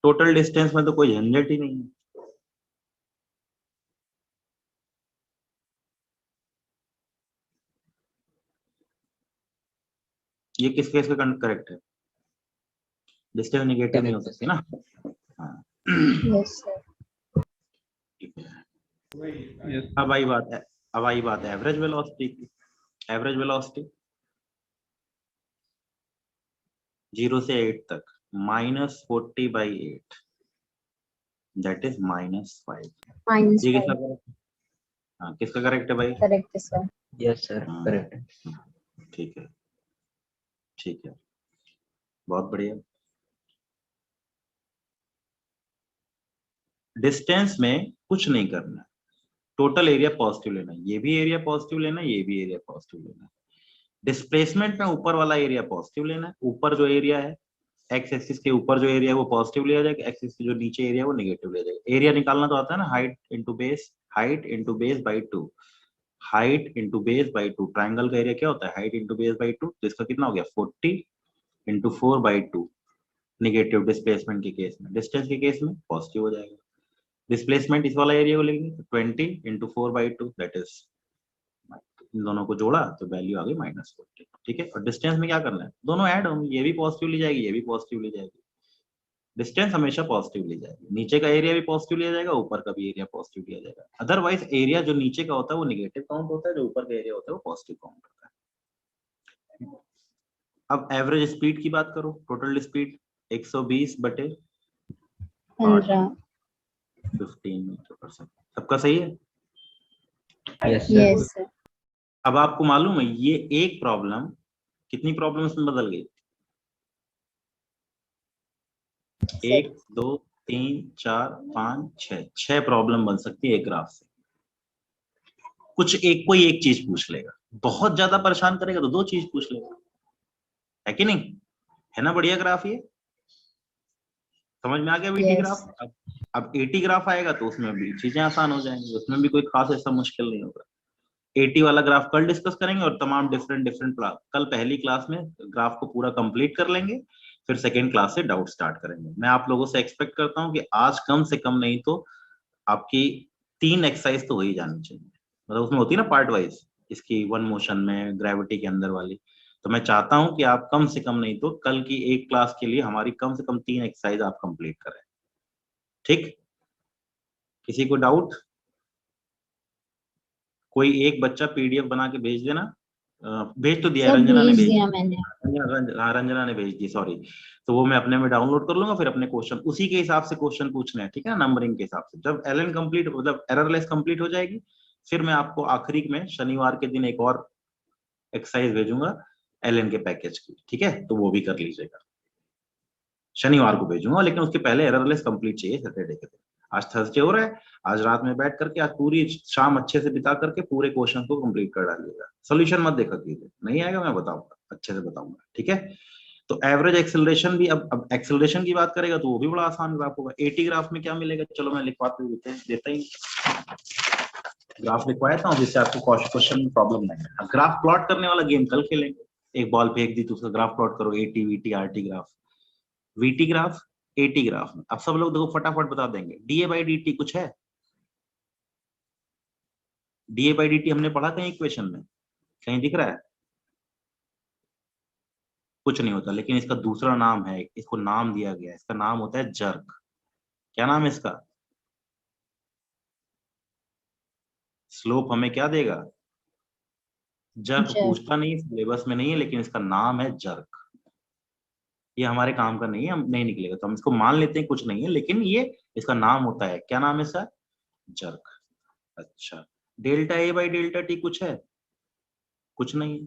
Total distance में तो कोई झंझट ही नहीं है। ये किस केस का करेक्ट है? डिस्टेंस नेगेटिव नहीं हो Correct है सकती ना। हाँ Yes, sir. ठीक है। Yes. अब आई बात है एवरेज वेलोसिटी की। एवरेज वेलोसिटी 0 से 8 तक minus 40 by 8 that is minus 5। Minus ये 5. किसका करेक्ट? हाँ किसका करेक्ट है भाई? Correct, sir. Yes sir correct है। ठीक है, ठीक है, बहुत बढ़िया। डिस्टेंस में कुछ नहीं करना है, टोटल एरिया पॉजिटिव लेना है, ये भी एरिया पॉजिटिव लेना है, ये भी एरिया पॉजिटिव लेना है। डिस्प्लेसमेंट में ऊपर वाला एरिया पॉजिटिव लेना है, ऊपर जो एरिया है एक्स एक्सिस के ऊपर जो एरिया है वो पॉजिटिव लिया जाएगा, एक्सिस के जो नीचे एरिया है वो नेगेटिव लिया जाएगा। एरिया निकालना तो आता है ना, height into base by 2, height into base by 2। Triangle का एरिया क्या होता है? हाइट इंटू बेस बाई 2, तो इसका कितना हो गया 40 इंटू 4 बाई 2। निगेटिव डिस्प्लेसमेंट के केस में, डिस्टेंस के केस में पॉजिटिव हो जाएगा। डिस्प्लेसमेंट इस वाला एरिया को लेंगे तो 20 इंटू 4 बाई 2 दैट इज, इन दोनों को जोड़ा तो वैल्यू आ गई माइनस 40। ठीक है, और डिस्टेंस में क्या करना है? दोनों ऐड होंगे, ये भी पॉजिटिव ली जाएगी, ये भी पॉजिटिव ली जाएगी। डिस्टेंस हमेशा पॉजिटिव ली जाएगी, नीचे का एरिया भी पॉजिटिव लिया जाएगा, ऊपर का भी एरिया पॉजिटिव लिया जाएगा। अदरवाइज एरिया जो नीचे का होता है वो निगेटिव काउंट होता है, जो ऊपर का एरिया होता है वो पॉजिटिव काउंट होता है। अब एवरेज स्पीड की बात करो, टोटल स्पीड 120 बटे 8 15. 15 मीटर पर सेकंड। सबका सही है? Yes sir. Yes, sir. अब आपको मालूम है ये एक प्रॉब्लम कितनी प्रॉब्लम्स में बदल गई? 1 2 3 4 5 6 प्रॉब्लम बन सकती है एक ग्राफ से। कुछ एक कोई एक चीज पूछ लेगा, बहुत ज्यादा परेशान करेगा तो दो चीज पूछ लेगा, है कि नहीं? है ना बढ़िया ग्राफ ये? समझ में आ गया वीटी Yes. ग्राफ? अब एटी ग्राफ आएगा तो उसमें भी चीजें आसान हो जाएंगी, उसमें भी कोई खास ऐसा मुश्किल नहीं होगा। 80 वाला ग्राफ कल डिस्कस करेंगे और तमाम डिफरेंट कल पहली क्लास में ग्राफ को पूरा कंप्लीट कर लेंगे, फिर सेकेंड क्लास से डाउट स्टार्ट करेंगे। मैं आप लोगों से एक्सपेक्ट करता हूं कि आज कम से कम नहीं तो आपकी 3 एक्सरसाइज तो हो ही जानी चाहिए, मतलब उसमें होती है ना पार्ट वाइज, इसकी वन मोशन में, ग्रेविटी के अंदर वाली। तो मैं चाहता हूं कि आप कम से कम नहीं तो कल की एक क्लास के लिए हमारी कम से कम 3 एक्सरसाइज आप कंप्लीट करें। ठीक, किसी को डाउट? कोई एक बच्चा पीडीएफ बना के भेज देना। भेज तो दिया, सब रंजना ने भेज भेज दिया मैंने। रंजना ने भेज दी, सॉरी। तो वो मैं अपने में डाउनलोड कर लूंगा, फिर अपने क्वेश्चन उसी के हिसाब से क्वेश्चन पूछने हैं, ठीक है ना, नंबरिंग के हिसाब से। जब एलएन कंप्लीट मतलब एररलेस कंप्लीट हो जाएगी, फिर मैं आपको आखिरी में शनिवार के दिन एक और एक्सरसाइज भेजूंगा एलएन के पैकेज की, ठीक है? तो वो भी कर लीजिएगा, शनिवार को भेजूंगा, लेकिन उसके पहले एररलेस कंप्लीट चाहिए सैटरडे के दिन। आज थर्सडे हो रहा है, आज रात में बैठ करके आज पूरी शाम अच्छे से बिता करके पूरे क्वेश्चन को कंप्लीट कर डालिएगा। सोल्यूशन मत देखा कीजिए, नहीं आएगा मैं बताऊंगा, अच्छे से बताऊंगा, ठीक है? तो एवरेज एक्सेलरेशन भी, अब एक्सेलरेशन की बात करेगा तो वो भी बड़ा आसान ग्राफ होगा। 80 ग्राफ में क्या मिलेगा, चलो मैं लिखवाते देता ही ग्राफ लिखवाया था जिससे आपको क्वेश्चन में प्रॉब्लम नहीं है। ग्राफ प्लॉट करने वाला गेम कल खेलेंगे, एक बॉल फेंक दी तो उसका ग्राफ प्लॉट करो, eighty VT RT graph, VT graph, eighty graph में। अब सब लोग देखो फटाफट बता देंगे, डीए बाई डी कुछ है? डीए बाई डी हमने पढ़ा कहीं इक्वेशन में, कहीं दिख रहा है? कुछ नहीं होता, लेकिन इसका दूसरा नाम है, इसको नाम दिया गया है, इसका नाम होता है जर्क। क्या नाम है इसका? स्लोप हमें क्या देगा? Jerk jerk. पूछता नहीं, सिलेबस में नहीं है, लेकिन इसका नाम है जर्क। ये हमारे काम का नहीं है, हम नहीं निकलेगा तो हम इसको मान लेते हैं कुछ नहीं है, लेकिन ये इसका नाम होता है, क्या नाम है इसका? जर्क। अच्छा, delta A by delta T कुछ है? कुछ नहीं है।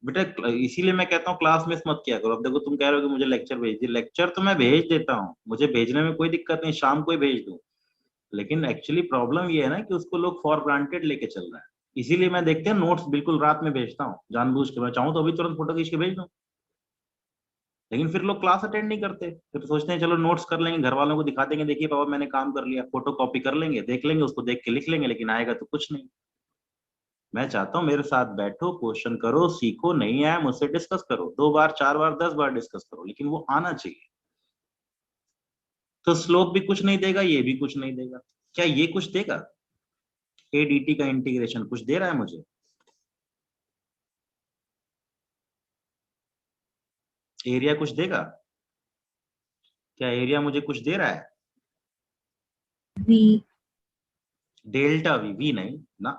बेटा इसीलिए मैं कहता हूँ क्लास मिस मत किया करो। अब देखो तुम कह रहे हो कि मुझे लेक्चर भेज दिए, लेक्चर तो मैं भेज देता हूँ, मुझे भेजने में कोई दिक्कत नहीं, शाम को ही भेज दूं, लेकिन एक्चुअली प्रॉब्लम ये है ना कि उसको लोग फॉर ग्रांटेड लेके चल रहे हैं। इसीलिए मैं देखते हैं नोट्स बिल्कुल रात में भेजता हूँ जानबूझ के। मैं चाहूँ तो अभी तुरंत फोटो खींच के भेज दूं, लेकिन फिर लोग क्लास अटेंड नहीं करते, फिर सोचते हैं चलो नोट्स कर लेंगे, घर वालों को दिखा देंगे, देखिए पापा मैंने काम कर लिया, फोटो कॉपी कर लेंगे, देख लेंगे, उसको देख के लिख लेंगे, लेकिन आएगा तो कुछ नहीं। मैं चाहता हूँ मेरे साथ बैठो, क्वेश्चन करो, सीखो, नहीं आया मुझसे डिस्कस करो, 2 बार 4 बार 10 बार डिस्कस करो, लेकिन वो आना चाहिए। तो स्लोप भी कुछ नहीं देगा, ये भी कुछ नहीं देगा। क्या ये कुछ देगा? एडीटी का इंटीग्रेशन कुछ दे रहा है मुझे? एरिया कुछ देगा? क्या एरिया मुझे कुछ दे रहा है? V डेल्टा वी, वी नहीं ना।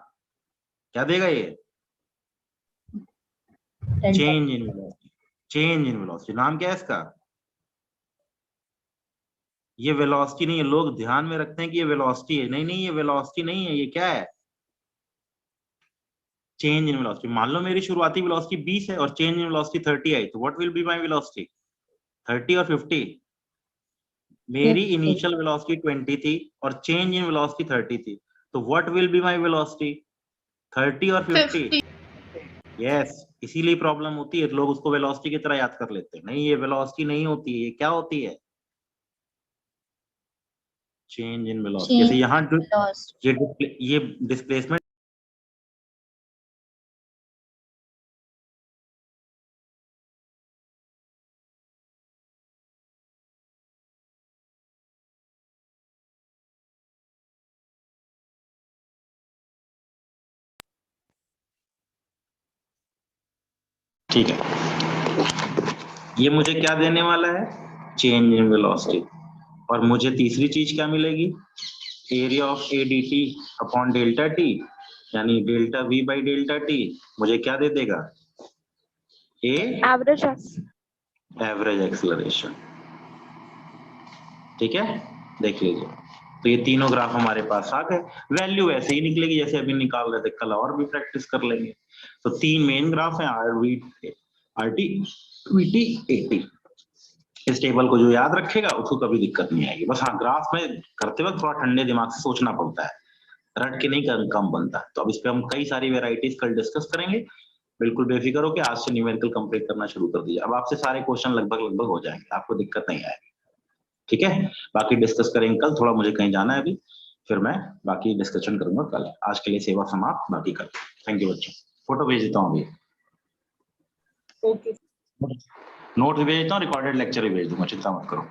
क्या देगा ये? Change in velocity. Change in velocity, नाम क्या है इसका? ये वेलोसिटी नहीं है, लोग ध्यान में रखते हैं कि ये वेलोसिटी है, नहीं नहीं ये वेलोसिटी नहीं है, ये क्या है? Change in velocity. मान लो मेरी शुरुआती वेलोसिटी 20 है और चेंज इन वेलोसिटी 30 आई, तो what will be my velocity? 30 और 50? मेरी 50 इनिशियल वेलोसिटी 20 थी और चेंज इन वेलोसिटी 30 थी, तो what will be my velocity? 30 और 50? यस, इसीलिए प्रॉब्लम होती है, लोग उसको वेलोसिटी की तरह याद कर लेते हैं। नहीं, ये वेलोसिटी नहीं होती है, ये क्या होती है? Change in velocity. जैसे यहाँ ये डिस्प्लेसमेंट, ठीक है, ये मुझे क्या देने वाला है? Change in velocity. और मुझे तीसरी चीज क्या मिलेगी? Area of A D T upon delta T, यानी delta V by delta T मुझे क्या दे देगा? A average acceleration. ठीक है, देख लीजिए। तो ये तीनों ग्राफ हमारे पास आ गए, वैल्यू ऐसे ही निकलेगी जैसे अभी निकाल रहे थे, कल और भी प्रैक्टिस कर लेंगे। तो 3 मेन ग्राफ हैं, R T V T A T. इस टेबल को जो याद रखेगा उसको कभी दिक्कत नहीं आएगी। बस हाँ, ग्राफ में करते वक्त थोड़ा ठंडे दिमाग से सोचना पड़ता है, रट के नहीं कम बनता है। तो अब इस पे हम कई सारी वेराइटीज कल डिस्कस करेंगे। बिल्कुल बेफिक्र हो कि आज से न्यूमेरिकल कंप्लीट करना शुरू कर दीजिए। अब आपसे सारे क्वेश्चन लगभग हो जाएंगे, आपको दिक्कत नहीं आएगी। ठीक है, बाकी डिस्कस करेंगे कल, थोड़ा मुझे कहीं जाना है अभी, फिर मैं बाकी डिस्कशन करूंगा कल। आज के लिए सेवा समाप्त, बाकी कल। थैंक यू बच्चों। फोटो भेज देता हूँ अभी। ओके। नोट भी भेज देता हूँ, रिकॉर्डेड लेक्चर भी भेज दूंगा, चिंता मत करो।